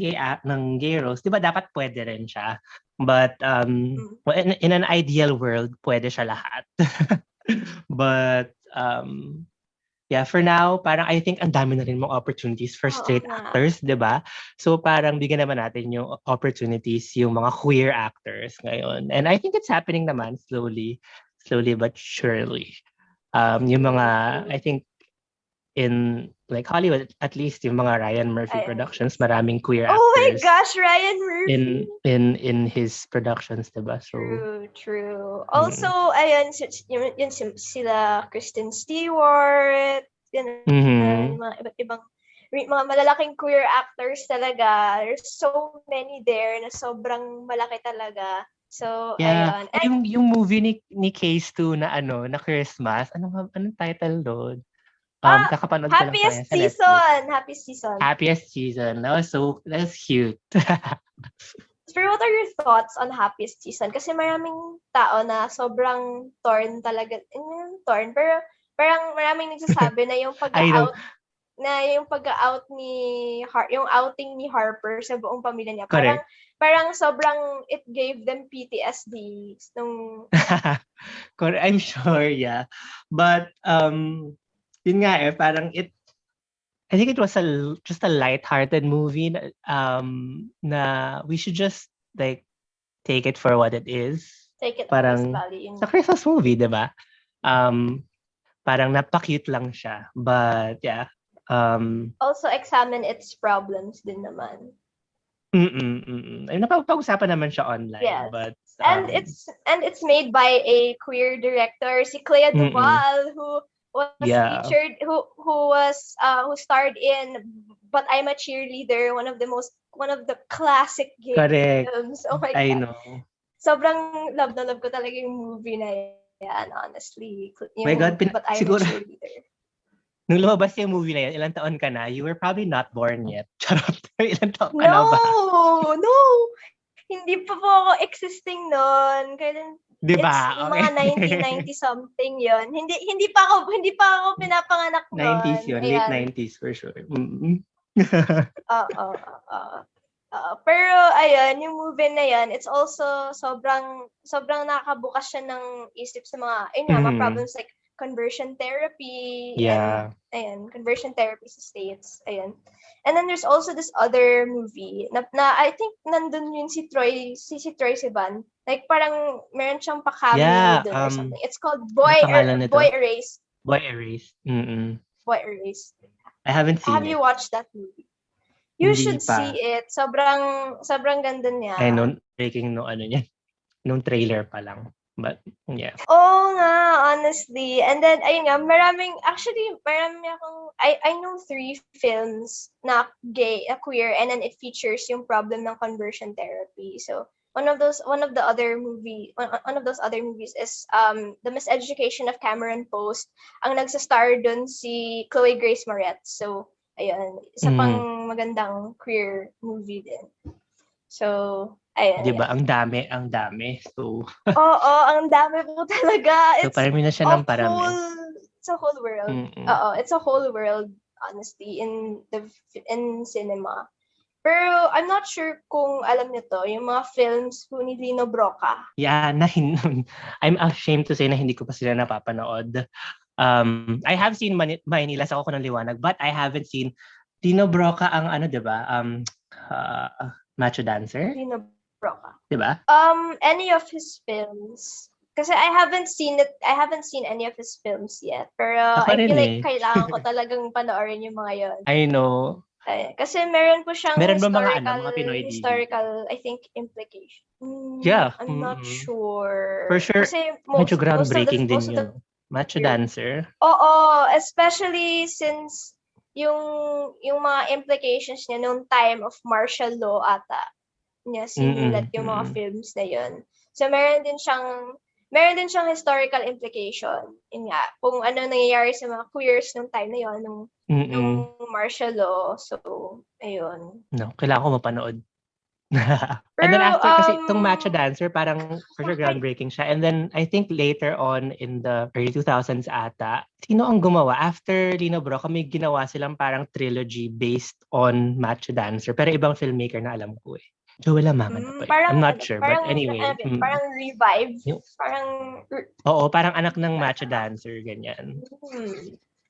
gay roles, di ba dapat pwede rin siya? But in an ideal world, pwede siya lahat. But yeah, for now, parang I think ang dami na rin mong opportunities for straight actors, di ba? So parang bigyan naman natin yung opportunities yung mga queer actors ngayon. And I think it's happening naman slowly but surely. Yung mga, I think in like Hollywood, at least yung mga Ryan Murphy productions, maraming queer actors. Oh my gosh, Ryan Murphy! In his productions, diba? So, True. Also, ayun, yun sila Kristen Stewart, yung mga iba't ibang mga malalaking queer actors talaga. There's so many there na sobrang malaki talaga. So, yeah. ayun. Yung movie ni Case 2 na na Christmas, anong title doon? Kakapanood ko lang sa kanya Happiest sa Netflix. season! Happy season. Happiest season. That was cute. Pero what are your thoughts on happiest season? Kasi maraming tao na sobrang torn talaga. Torn. Pero parang maraming nagsasabi na yung I know. pag-out ni yung outing ni Harper sa buong pamilya niya. Correct. Parang sobrang it gave them PTSD nung Correct. I'm sure, yeah. But, yun nga parang I think it was just a light-hearted movie na we should just like take it for what it is. take it at face Parang value. sa Christmas movie, 'di ba? Parang napaka-cute lang siya. But yeah. Also examine its problems din naman. Ay, napag-usapan naman siya online. Yes. But And it's made by a queer director, si Clea Duval, who was featured, who starred in But I'm a Cheerleader, one of the classic gay films. Oh my God. I know. Sobrang love na love ko talaga yung movie na yan, honestly. Yung My God, But I'm siguro, a Cheerleader. Nung lumabas yung movie na yan, ilang taon ka na? You were probably not born yet. Charot. Ilang taon ka na ba? No! Hindi pa po ako existing noon. Kaya Diba? It's mga 1990 something yon. Hindi pa ako pinapanganak noon. 90s yun. Ayan. Late 90s for sure. Oo. Pero ayun, yung movie na yan, it's also sobrang nakakabukas siya ng isip sa mga mga problems like conversion therapy. Yeah. And conversion therapy sa States. Ayan. And then there's also this other movie na I think nandun yun si Troy Sivan. Like parang meron siyang pa-cameo doon or something. It's called Boy Erased. Boy Erased. Boy Erased. I haven't seen it. Have you watched that movie? You should see it. Sobrang ganda niya. I know, breaking nung trailer pa lang. But, yeah. Oo nga, honestly. And then, ayun nga, marami akong, I know 3 films na gay, queer, and then it features yung problem ng conversion therapy. So, one of those other movies is The Miseducation of Cameron Post. Ang nagsa-star dun si Chloe Grace Moretz. So, ayun, isa pang magandang queer movie din. So, ayun. Diba? Ang dami. So, oo, ang dami po talaga. So, parami na siya ng parami. It's a whole world. Oo, it's a whole world, honestly, in cinema. Pero I'm not sure kung alam niyo to, yung mga films po ni Lino Broca. Yeah, I'm ashamed to say na hindi ko pa sila napapanood. I have seen Maynila sa Ako ng Liwanag, but I haven't seen Lino Broca ang diba? Macho Dancer? Lino Broca. Diba? Any of his films. Kasi I haven't seen any of his films yet. Pero I feel like kailangan ko talagang panoorin yung mga yon. I know. Kasi meron po siyang mga Pinoy historical, I think, implication. Yeah. I'm not sure. For sure, kasi medyo groundbreaking din yun. Macho Dancer. Oo, especially since yung mga implications niya nung time of martial law ata niya sinulat yung mga films na yun. So meron din siyang historical implication. Yun nga, kung ano nangyayari sa mga queers nung time na yun, nung martial law. So, ayun. No, kailangan ko mapanood. And then after, kasi itong Macho Dancer, parang for sure groundbreaking siya. And then, I think later on in the early 2000s ata, sino ang gumawa? After Lino Broca, may ginawa silang parang trilogy based on Macho Dancer. Pero ibang filmmaker na alam ko eh. Joel Amama na pa I'm not sure, but anyway. Parang revive. Oo, parang anak ng Macho Dancer, ganyan.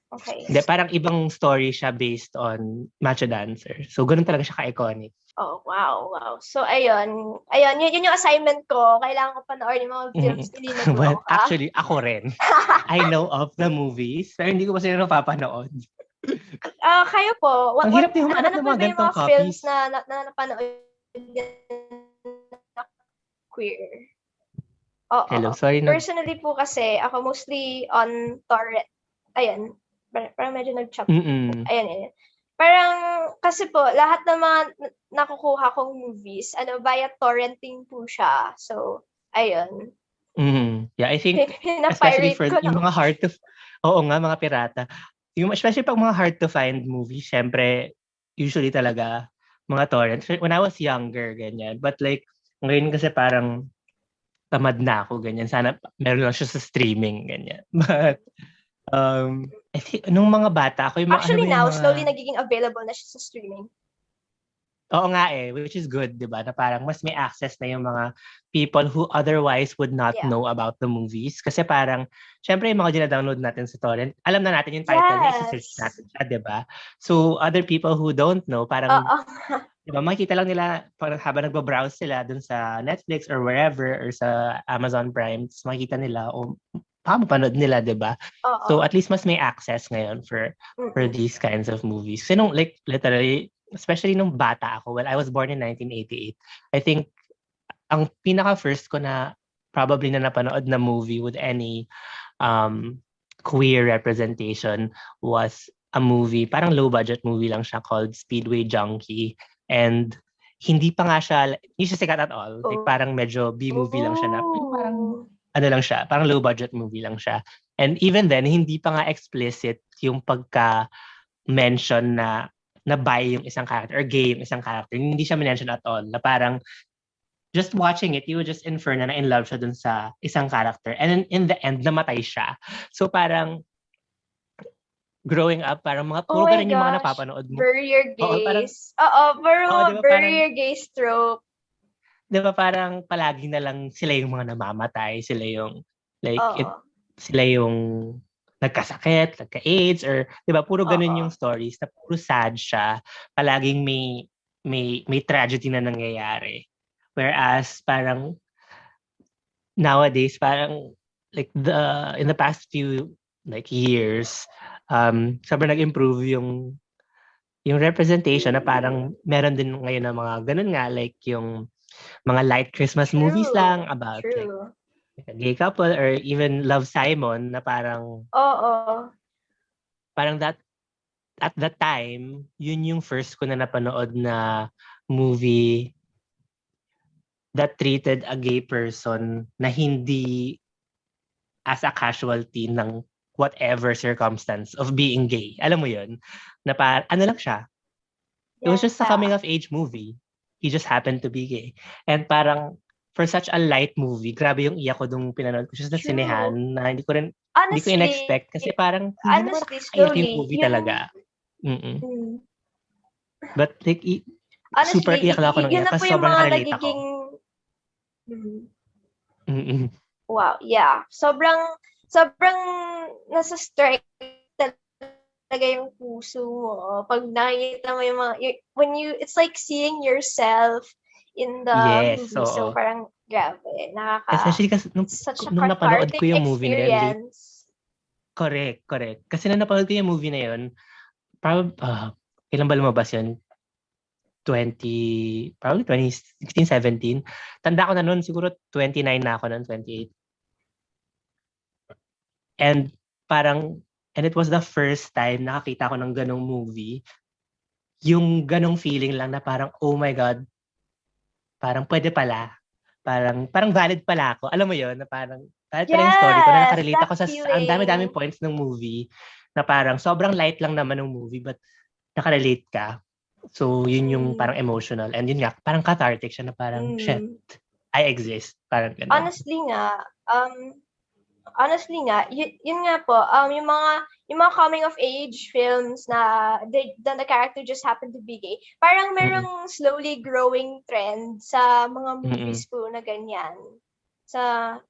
Okay. Hindi, parang ibang story siya based on Macho Dancer. So, ganun talaga siya ka-iconic. Oh, wow. So, ayun. Yun yung assignment ko. Kailangan ko panoorin yung mga films ni Lino Broca. Well, actually, ako rin. I know of the movies, pero hindi ko pa sila napapanood. Kayo po. Ang hirap din humanap ng mga gantong copies. Films na napanood queer. Hello, sorry. Personally po kasi, ako mostly on torrent. Ayan. Parang medyo nag-chop. Ayan. Parang, kasi po, lahat ng mga nakukuha kong movies, via torrenting po siya. So, ayun. Yeah, I think, especially for yung mga hard to, oo nga, mga pirata. Yung especially pag mga hard to find movies, syempre, usually talaga, mga torrents. When I was younger, ganyan. But like, ngayon kasi parang tamad na ako, ganyan. Sana meron lang siya sa streaming, ganyan. But, I think, nung mga bata ako, yung mga, ano ba Actually yung now, mga, slowly nagiging available na siya sa streaming. oo nga which is good, di ba? Na parang mas may access na yung mga people who otherwise would not Yeah. know about the movies. Kasi parang, syempre yung mga gina-download natin sa torrent, alam na natin yung title niya, isi-search Yes. natin siya, di ba? So, other people who don't know, parang, Oo. di ba, makikita lang nila, parang habang nagbabrowse sila dun sa Netflix or wherever, or sa Amazon Prime, makikita nila, o mapanood nila, di ba? Oo. So, at least mas may access ngayon for these kinds of movies. Kasi nung, like, literally, especially nung bata ako, well, I was born in 1988. I think, ang pinaka-first ko na probably na napanood na movie with any queer representation was a movie, parang low-budget movie lang siya called Speedway Junkie. And hindi pa nga siya, hindi siya sikat at all. Like, parang medyo B-movie lang siya na, parang, ano lang siya, parang low-budget movie lang siya. And even then, hindi pa nga explicit yung pagka-mention na bi yung isang character or gay yung isang character. Hindi siya mention at all. Na parang just watching it, you would just infer na in love siya dun sa isang character. And then in the end, namatay siya. So parang growing up, parang mga Oh puro my ganun yung mga gosh. napapanood mo. Bury your Oo, parang, gays. Oo, di ba bury parang, your gays trope. di ba parang palagi na lang sila yung mga namamatay, sila yung, like, Oo. sila yung nagkasakit, nagka-AIDS, or, di ba, puro ganun Oo. yung stories, na puro sad siya, palaging may tragedy na nangyayari. Whereas, parang, nowadays, parang, like, in the past few, like, years, sobrang nag-improve yung representation na parang meron din ngayon na mga ganun nga, like, yung mga light Christmas movies lang about, like, True. a gay couple or even Love Simon na parang Oo. that at that time yun yung first ko na napanood na movie that treated a gay person na hindi as a casualty ng whatever circumstance of being gay. Alam mo yun? Na ano lang siya. It was just a coming of age movie. He just happened to be gay. And parang for such a light movie, grabe yung iyak ko nung pinanood ko siya sa sinehan na hindi ko Honestly, in-expect kasi parang hindi naman nakakaiyak yung movie talaga. But like, super honestly, iyak lang ako ng yun iyak na po kasi yung sobrang mga nakarelate ako. nagiging wow, yeah. Sobrang nasa-strike talaga yung puso mo pag nakikita mo yung mga it's like seeing yourself in the Yes, movie. So oo. parang grabe, Especially kasi such a nung napanood cathartic ko yung movie na yun, experience. correct. Kasi nung napanood ko yung movie na yun, probably, kailan ba lumabas yun? Probably 2016, 17. Tanda ko na noon, siguro 29 na ako noon, 28. And it was the first time nakakita ko ng ganong movie. Yung ganong feeling lang na parang, oh my God, parang pwede pala. Parang valid pala ako. Alam mo yon na parang, valid pala yung story ko na nakarelate ako sa ang dami-daming points ng movie na parang sobrang light lang naman ng movie but nakarelate ka. So, yun yung parang emotional. And yun nga, parang cathartic siya na parang, shit, I exist. Parang gano'n. Honestly nga, yun nga po, yung mga coming of age films na the character just happened to be gay, parang merong slowly growing trend sa mga movies po na ganyan.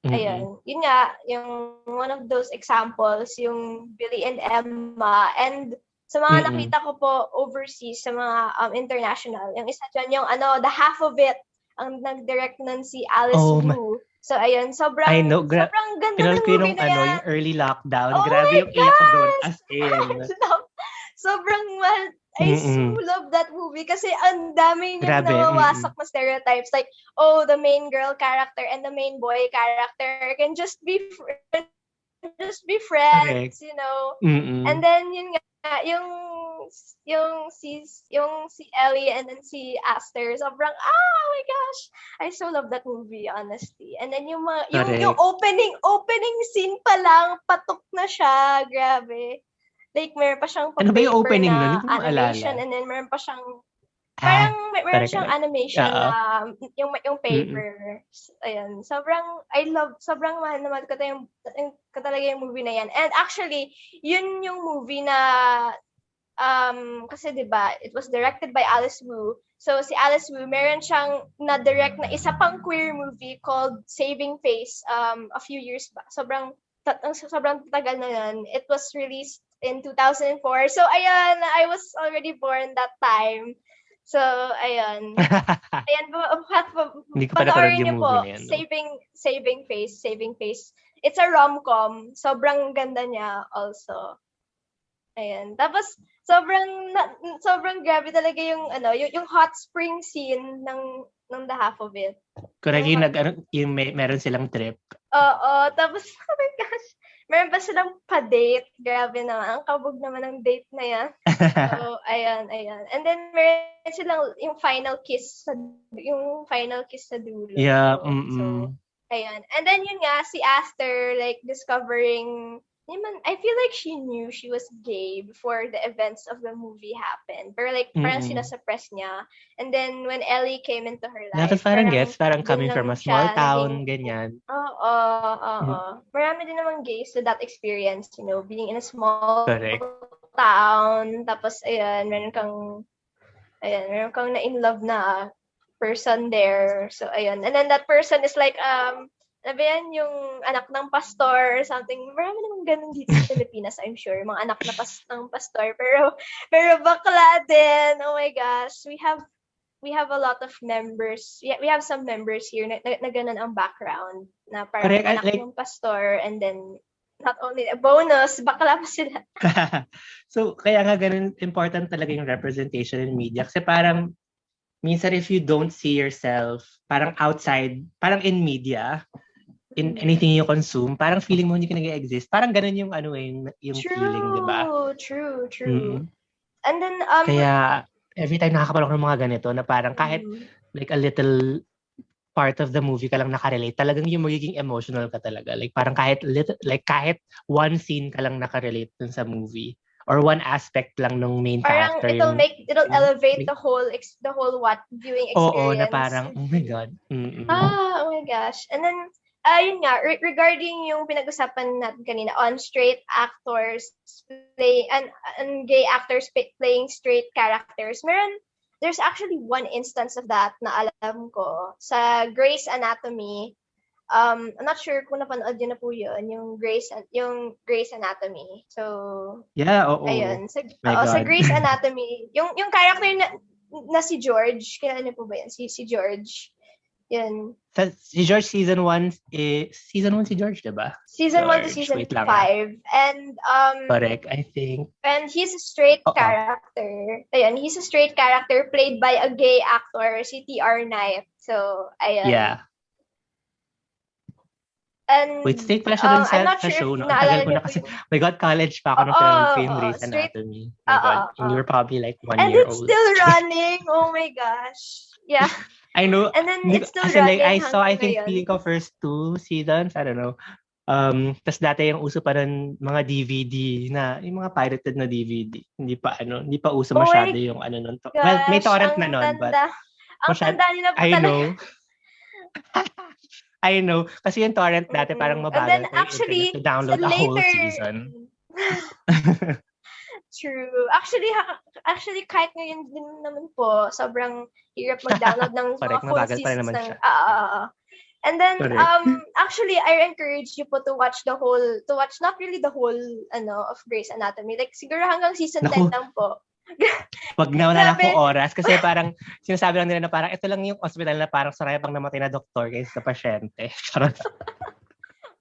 Ayun, yun nga, yung one of those examples, yung Billy and Emma, and sa mga nakita ko po overseas, sa mga international, yung isa dyan, yung The Half of It, ang nag-direct nun si Alice Wu. So, ayun, sobrang ganda ng movie na yan. Yung early lockdown. Oh grabe my yung iyak ko doon. gosh! As in. Sobrang I so love that movie kasi ang daming yung Grabe. nawawasak na stereotypes. Like, the main girl character and the main boy character can just be friends, Correct. you know. And then, yun nga, yung si Ellie and then si Aster, sobrang, oh my gosh, I so love that movie, honestly. And then yung opening scene pa lang, patok na siya, grabe. Like, meron pa siyang Ano ba yung pa-paper opening nun? na Hindi ko animation maalala. and then meron pa siyang parang meron Correct, siyang correct. animation Oo. na yung Mm-mm. paper. Ayun. Sobrang mahal naman ko talaga yung movie na yan. And actually, yun yung movie na kasi 'di ba, it was directed by Alice Wu. So si Alice Wu, meron siyang na-direct na isa pang queer movie called Saving Face a few years back. Sobrang tagal na yun. It was released in 2004. So ayun, I was already born that time. So ayun. Ayan, Hindi ko pa napanood panoorin yung niyo movie po, na yan, no? Saving Face. It's a rom-com. Sobrang ganda niya also. Ayan. Tapos sobrang grabe talaga yung yung hot spring scene ng the half of it. Correct, Yung yung meron silang trip. Oo, tapos oh my gosh, meron pa silang pa-date. Grabe naman, ang kabog naman ng date na yan. So, ayan. And then meron silang yung final kiss sa dulo. Yeah, So, ayan. And then yun nga, si Aster, like, discovering, I feel like she knew she was gay before the events of the movie happened. Pero like, parang sinasuppress niya. And then, when Ellie came into her life, Tapos parang dun coming lang from a siya small town, naging, ganyan. oo. Marami din naman gays to that experience, being in a small Correct. town. Tapos, meron kang na-in-love na person there. So, ayun. And then that person is like, ano ba yan, yung anak ng pastor or something. Marami namang ganun dito sa Pilipinas, I'm sure. Mga anak ng pastor. Pero bakla din. Oh my gosh. We have a lot of members. We have some members here na ganun ang background. Na parang Correct, anak like, ng pastor and then not only a bonus, bakla pa sila. So, kaya nga ganun important talaga yung representation in media. Kasi parang, minsan if you don't see yourself, parang outside, parang in media, in anything you consume, parang feeling mo hindi ka nag-exist. Parang ganun yung yung feeling, di ba? True. Mm-hmm. And then, kaya, every time nakakapanood ng mga ganito, na parang kahit like a little part of the movie ka lang nakarelate, talagang yung magiging emotional ka talaga. Like parang kahit one scene ka lang nakarelate dun sa movie or one aspect lang ng main parang character. it'll elevate the whole viewing experience. Oo, na parang, oh my God. Oh my gosh. And then, yun nga, regarding yung pinag-usapan natin kanina on straight actors and gay actors playing straight characters, there's actually one instance of that na alam ko sa Grey's Anatomy. I'm not sure kung napanood yun na po yun, yung Grey's Anatomy. So, yeah, oo. Ayun. Sa Grey's Anatomy, yung character na si George, kilala niyo po ba yan? Si George. Yun. Si George season 1 si George, diba? Season 1 to season 5. And correct, I think. And he's a straight character. Ayun, he's a straight character played by a gay actor, si TR Knight. So, ayun. Yeah. And wait, straight pala siya dun sa sure show, no? Ang tagal ko na kasi, my God, college pa ako nung pinanood ko yung Grey's Anatomy. My God, and you were probably like 1 year old. And it's still running. Oh my gosh. Yeah. I know. And then it's still running. I saw, I think, feeling ko first 2 seasons. I don't know. Tas dati yung uso pa ng mga DVD na, yung mga pirated na DVD. Hindi pa uso masyado yung nun. Well, may torrent na nun, but ang tanda nila po I talaga. know. I know. Kasi yung torrent dati parang mabagal. And then actually, to download a whole season. True. Actually, kahit ngayon din naman po, sobrang hirap mag-download ng mga full seasons ng... And then, actually, I encourage you po to watch not really the whole, of Grey's Anatomy. Like, siguro hanggang season 10 lang po. Wag na, wala na akong oras. Kasi parang, sinasabi lang nila na parang, ito lang yung hospital na parang saraya pang namatay na doktor kaysa sa pasyente.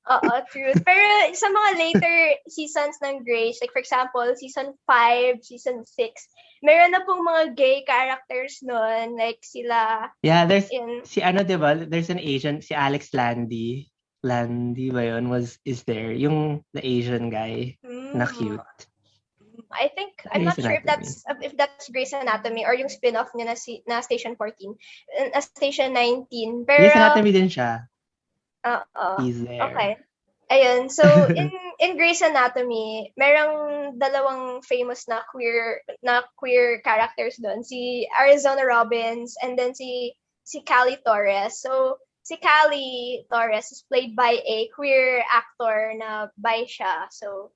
Oo, true. Pero sa mga later seasons ng Grey's, like for example, season 5, season 6, meron na pong mga gay characters nun. Like sila... Yeah, there's, diba? There's an Asian, si Alex Landy. Landy ba yun? Is there. Yung the Asian guy na cute. I think, I'm not sure if that's Grey's Anatomy or yung spin-off niya na Station 14. Station 19. Pero... Grey's Anatomy din siya. He's there. Okay. Ayun, so in Grey's Anatomy, merong dalawang famous na queer characters doon, si Arizona Robbins and then si Callie Torres. So si Callie Torres is played by a queer actor na bi siya. So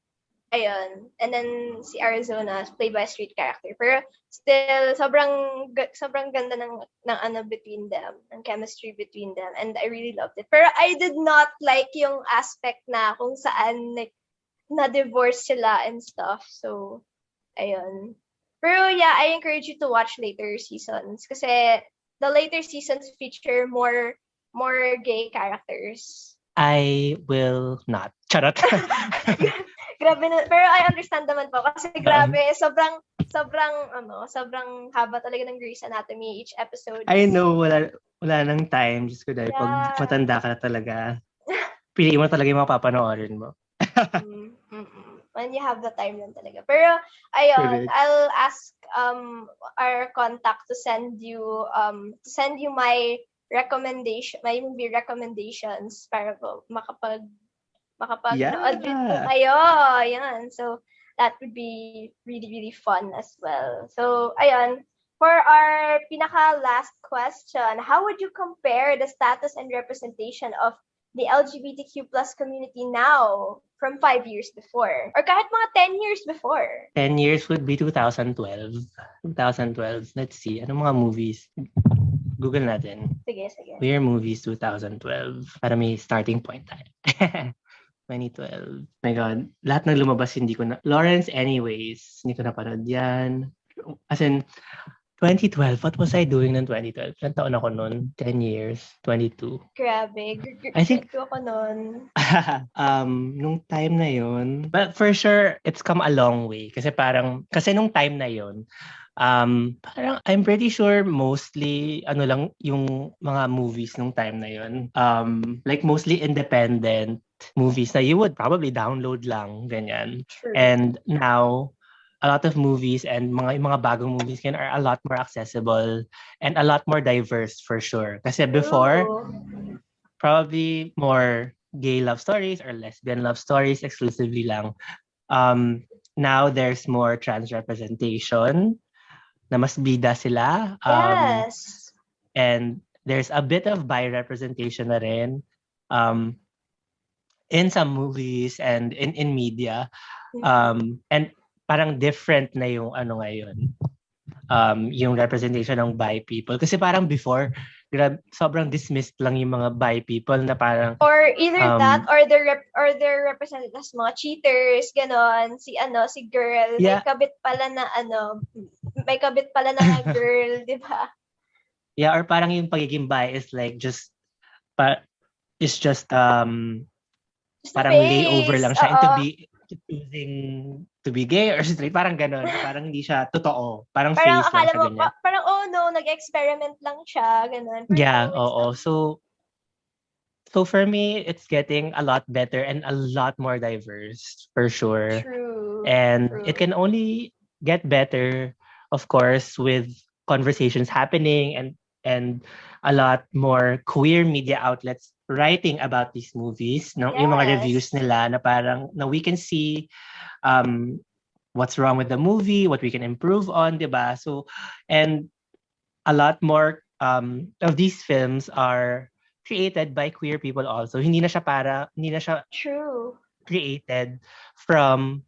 ayun. And then si Arizona is played by a straight character. Pero still sobrang ganda ng ano between them, ng chemistry between them, and I really loved it. Pero I did not like yung aspect na kung saan like na-divorce sila and stuff. So ayun. Pero yeah, I encourage you to watch later seasons kasi the later seasons feature more gay characters. I will not. Charot. Grabe na, pero I understand naman po kasi grabe, sobrang haba talaga ng Grey's Anatomy each episode. I know, wala nang time. Diyos ko dahil pag Yeah. matanda ka na talaga, piliin mo talaga yung mga papanoorin mo. When you have the time lang talaga. Pero ayun, Correct. I'll ask our contact to send you my movie recommendations para po makapag-nood din po Yeah. kayo. Ayan. So, that would be really, really fun as well. So, ayan. For our pinaka-last question, how would you compare the status and representation of the LGBTQ plus community now from 5 years before? Or kahit mga 10 years before? 10 years would be 2012. 2012. Let's see. Anong mga movies? Google natin. Sige. Queer movies 2012. Para may starting point tayo. 2012. My God. Lahat ng lumabas hindi ko na. Lawrence Anyways. Hindi ko napanood yan. As in, 2012. What was I doing in 2012? Ilang taon ako noon? 10 years. 22. Grabe. I think- Grade ko noon. Nung time na yun, but for sure, it's come a long way. Kasi nung time na yun, parang I'm pretty sure mostly, lang yung mga movies nung time na yun. Like mostly independent movies na you would probably download lang, ganyan. True. And now, a lot of movies and yung mga bagong movies are a lot more accessible and a lot more diverse for sure. Kasi before, True. probably more gay love stories or lesbian love stories exclusively lang. Now there's more trans representation na mas bida sila. Yes. And there's a bit of bi representation na rin in some movies and in media. And parang different na yung ngayon. Yung representation ng bi people. Kasi parang before, sobrang dismissed lang yung mga bi people na parang or either that or they're represented as mga cheaters, ganon. Si girl, Yeah. may kabit pala na girl, di ba? Yeah, or parang yung pagiging bi is like just parang layover lang siya into choosing to be gay or straight, parang ganon. Parang hindi siya totoo. Parang Parang face lang akala siya mo, ganyan. parang nag-experiment lang siya, ganon. Pero Yeah, no, it's oo. not. So for me, it's getting a lot better and a lot more diverse, for sure. True. And True. it can only get better, of course, with conversations happening and a lot more queer media outlets writing about these movies. No? Yung mga Yes. reviews nila na parang na we can see what's wrong with the movie, what we can improve on, diba? So, and a lot more of these films are created by queer people also. Hindi na siya True. created from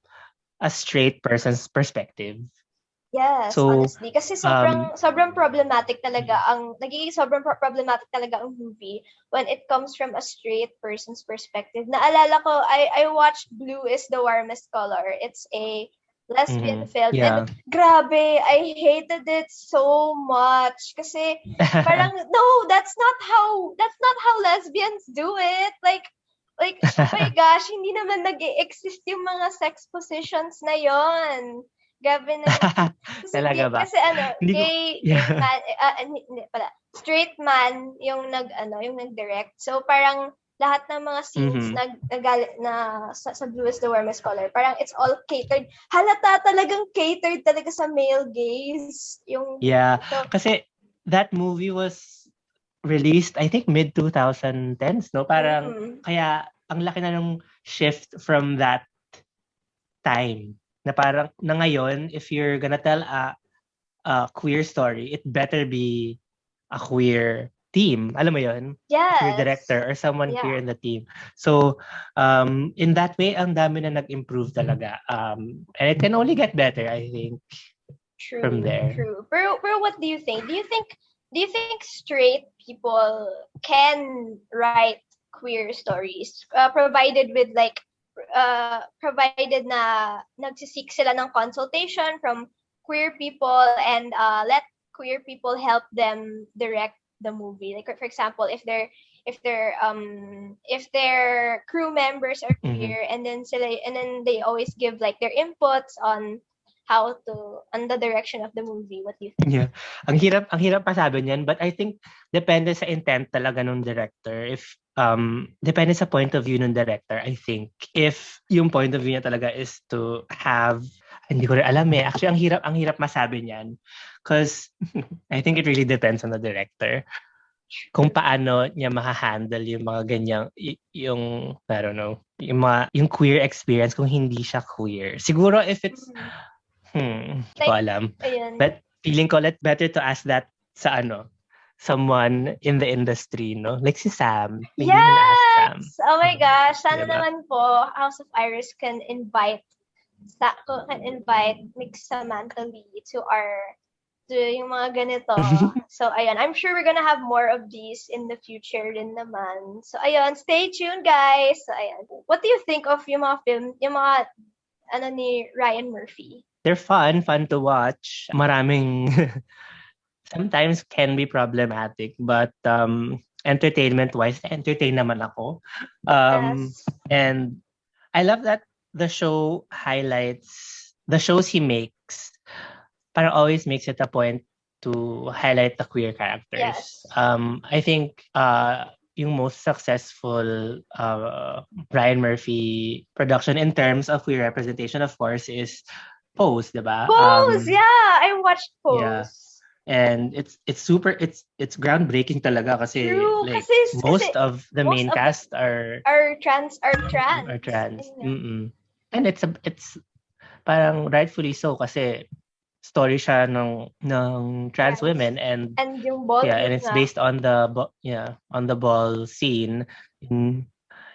a straight person's perspective. Yes, So, honestly. Kasi sobrang problematic talaga nagiging sobrang problematic talaga ang movie when it comes from a straight person's perspective. Naalala ko, I watched Blue is the Warmest Color. It's a lesbian film. Yeah. And grabe, I hated it so much. Kasi parang, no, that's not how lesbians do it. Like, oh my gosh, hindi naman nag-exist yung mga sex positions na yon. Grabe na. Talaga ba? Kasi straight man yung nag-direct. So parang lahat ng mga scenes sa Blue is the Warmest Color, parang it's all catered. Halata talagang catered talaga sa male gaze. Kasi that movie was released, I think, mid-2010s, no? Parang, kaya ang laki na ng shift from that time. Na parang, na ngayon, if you're gonna tell a queer story, it better be a queer team. Alam mo yun? A queer Yes. director or someone queer Yeah. in the team. So, in that way, ang dami na nag-improve talaga. And it can only get better, I think, from True, there. true. Pero what do you think? Do you think straight people can write queer stories, provided with like provided na nagsisik sila ng consultation from queer people and let queer people help them direct the movie. Like for example, if their crew members are Mhm. queer, and then they always give like their inputs on the direction of the movie. What do you think? Yeah. Ang hirap pasabi niyan, but I think depende sa intent talaga ng director. If depende sa point of view ng director, I think. If yung point of view niya talaga is to have, hindi ko rin alam eh. Actually, ang hirap masabi niyan. Because I think it really depends on the director. Kung paano niya maha-handle yung mga ganyang, yung, I don't know, yung queer experience kung hindi siya queer. Siguro if it's, hindi ko Like, alam. ayun. But feeling ko better to ask that sa someone in the industry, no? Like si Sam. Maybe you can ask Sam. Yes! Oh my gosh, sana Diba? naman po House of Iris can invite Mix Samantha Lee to yung mga ganito. So ayun, I'm sure we're gonna have more of these in the future din naman. So ayun, stay tuned guys. So ayun. What do you think of yung mga film, yung mga ni Ryan Murphy? They're fun to watch. Maraming sometimes can be problematic, but entertainment-wise, entertain naman ako. Yes. And I love that the show highlights the shows he makes. Parang always makes it a point to highlight the queer characters. Yes. I think yung most successful Brian Murphy production in terms of queer representation, of course, is Pose, diba? Pose, yeah, I watched Pose. Yeah. And it's groundbreaking talaga kasi True, like kasi most of the main cast are trans. Mm-mm. And it's parang rightfully so kasi story siya ng trans women, and yung ball and it's based on the ball scene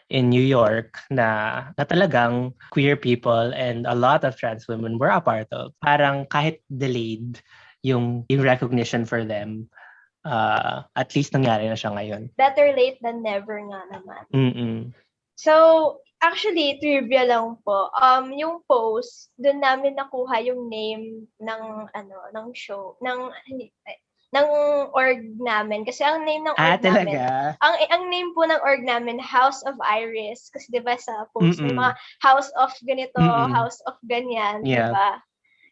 in New York na talagang queer people and a lot of trans women were a part of. Parang kahit delayed yung recognition for them, at least nangyari na siya ngayon. Better late than never nga naman. Mm-mm. So, actually, trivia lang po. Yung Pose, doon namin nakuha yung name ng show, ng org namin. Kasi ang name ng org namin, ang name po ng org namin, House of Iris. Kasi diba sa Pose, may mga House of ganito, House of ganyan, diba?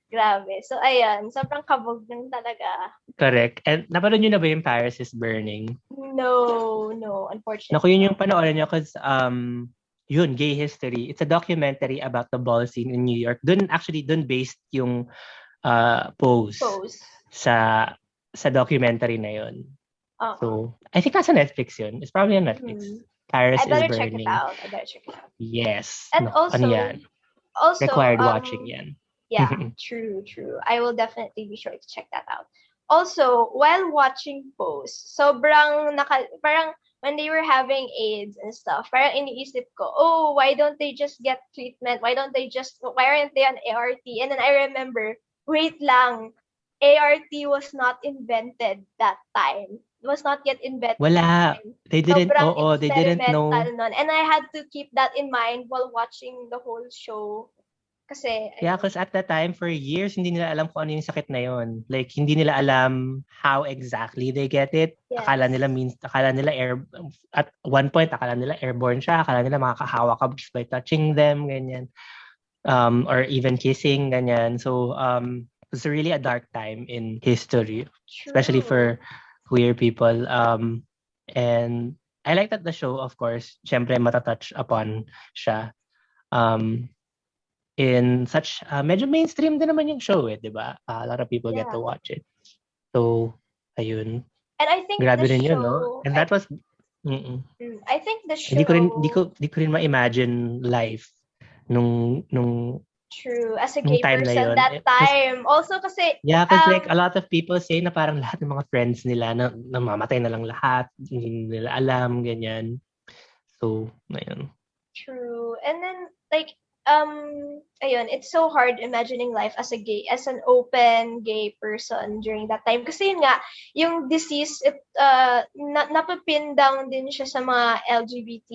Grabe. So, ayan. Sobrang kabog lang talaga. Correct. And napanood nyo na ba yung Paris is Burning? No, unfortunately. Naku, yun yung panoorin nyo because yun, Gay History. It's a documentary about the ball scene in New York. Dun based yung Pose. Sa documentary na yun. So, I think nasa Netflix yun. It's probably on Netflix. Paris is Burning. I better check it out. Yes. And ano yan? also required watching yan. Yeah, true. I will definitely be sure to check that out. Also, while watching Pose, parang when they were having AIDS and stuff, parang iniisip ko, oh, why don't they just get treatment? Why aren't they on ART? And then I remember, wait lang, ART was not invented that time. It was not yet invented. Wala. They didn't know. Nun. And I had to keep that in mind while watching the whole show. Kasi, because at that time, for years, hindi nila alam kung ano yung sakit na yun. Like, hindi nila alam how exactly they get it. Yes. Akala nila at one point, akala nila airborne siya. Akala nila makakahawa ka just by touching them, ganyan. Or even kissing, ganyan. So, it was really a dark time in history. True. Especially for queer people. And I like that the show, of course, syempre matatouch upon siya. In such medyo mainstream din naman yung show di ba? A lot of people get to watch it. So, ayun. And I think grabe the rin show, yun, no? And that was Mm-mm. I think the show... Hindi ko rin ma-imagine life nung True. As a gay time na person yon. that time. Also kasi, Because like a lot of people say na parang lahat ng mga friends nila na namamatay na lang lahat, hindi nila alam, ganyan. So, ayun. true. And then, like, ayun, it's so hard imagining life as an open gay person during that time. Kasi yun nga, yung disease, napapin down din siya sa mga LGBT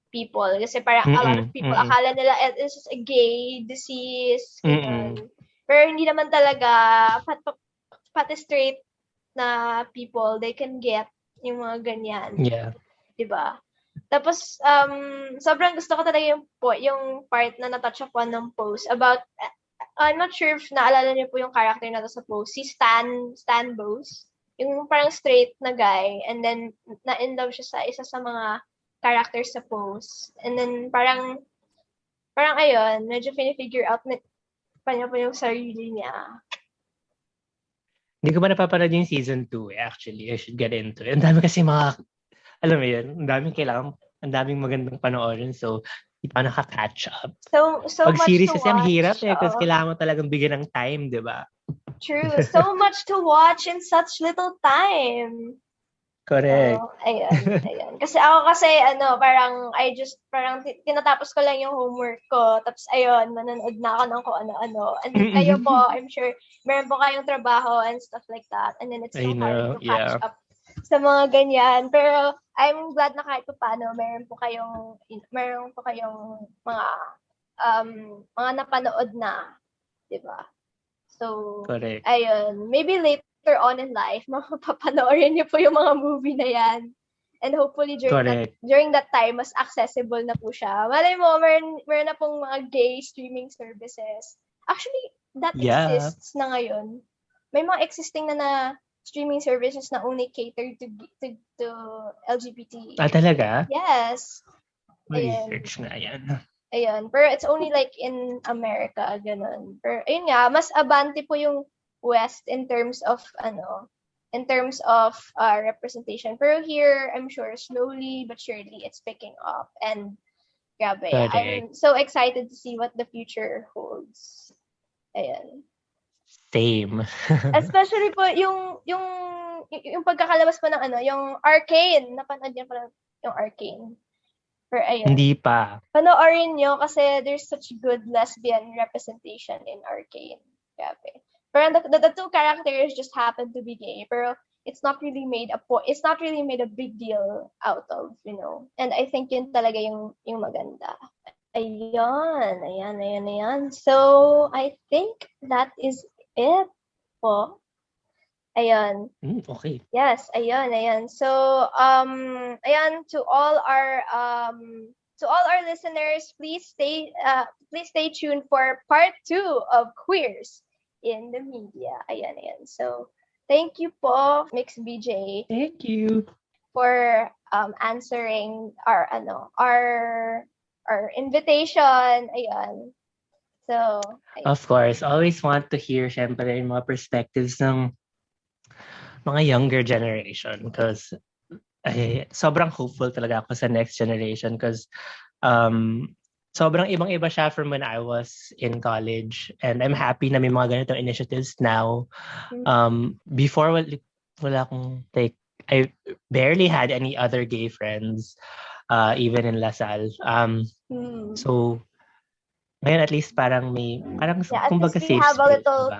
people. Kasi parang a lot of people akala nila it's just a gay disease, ganun. Pero hindi naman talaga, pati straight na people, they can get yung mga ganyan. Yeah. Diba? Tapos, sobrang gusto ko talaga yung part na natouch upon ng post about, I'm not sure if naalala niyo po yung character na to sa post, si Stan Bose. Yung parang straight na guy, and then na-in love siya sa isa sa mga characters sa post. And then parang ayun, medyo figure out na pa yung sarili niya. Hindi ko pa napapanood yung season 2 actually. I should get into it. Ang dami kasi mga, alam mo yun, ang daming magandang panoorin. So, hindi pa nakaka-catch up. So Pag much series to kasi ang watch. hirap kasi kailangan mo talagang bigyan ng time, di ba? True. So much to watch in such little time. Correct. So, ayun. Kasi ako parang tinatapos ko lang yung homework ko. Tapos ayun, manonood na ako ng kung ano-ano. And then kayo po, I'm sure, meron po kayong trabaho and stuff like that. And then it's so hard to catch up sa mga ganyan. Pero I'm glad na kahit paano meron po kayong mga napanood na, 'di ba? So, correct. Ayun, maybe later on in life, mapapanoorin niyo po yung mga movie na yan. And hopefully during that time, mas accessible na po siya. Malay mo, meron na pong mga gay streaming services. Actually, that exists na ngayon. May mga existing na streaming services na only cater to LGBT. Talaga? Yes. Research nga yan. Ayun. Pero it's only like in America, ganun. Pero ayun nga, mas abante po yung West in terms of representation. Pero here, I'm sure slowly but surely it's picking up. And grabe, I'm so excited to see what the future holds. Ayun. Same. Especially po yung pagkakalabas po ng yung Arcane. Napanood niyo pa yung Arcane. Pero ayun. Hindi pa. Panoorin nyo kasi there's such good lesbian representation in Arcane. Grabe. Pero the two characters just happen to be gay. Pero it's not really made a big deal out of, you know. And I think yun talaga yung maganda. Ayan. So, I think that is it po. Ayan. Okay. Yes, ayan. So, ayan, to all our listeners, please stay tuned for part 2 of Queers in the Media. Ayan. So, thank you po, Mix BJ. Thank you for answering our invitation. Ayan. So, of course, always want to hear syempre yung mga perspectives ng mga younger generation because sobrang hopeful talaga ako sa next generation because sobrang ibang-iba siya from when I was in college and I'm happy na may mga ganitong initiatives now. Before, wala akong I barely had any other gay friends even in LaSalle. So, ngayon at least parang kumbaga safe space.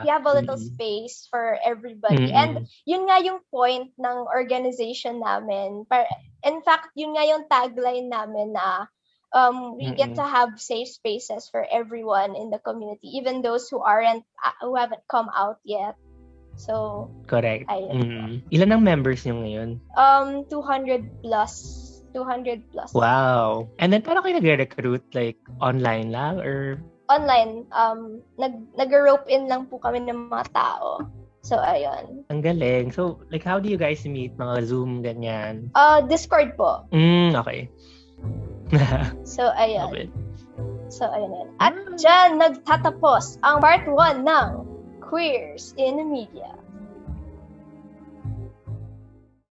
You have a little space for everybody. And yun nga yung point ng organization namin. In fact, yun nga yung tagline namin na we get to have safe spaces for everyone in the community, even those who haven't come out yet. So, correct. Ilan ang members niyo ngayon? 200 plus. Wow. And then paano kayo nag-recruit? Like online lang or? Online. Nag-rope in lang po kami ng mga tao. So, ayun. Ang galing. So, like how do you guys meet? Mga Zoom, ganyan? Discord po. Okay. So, ayun. At dyan nagtatapos ang part 1 ng Queers in the Media.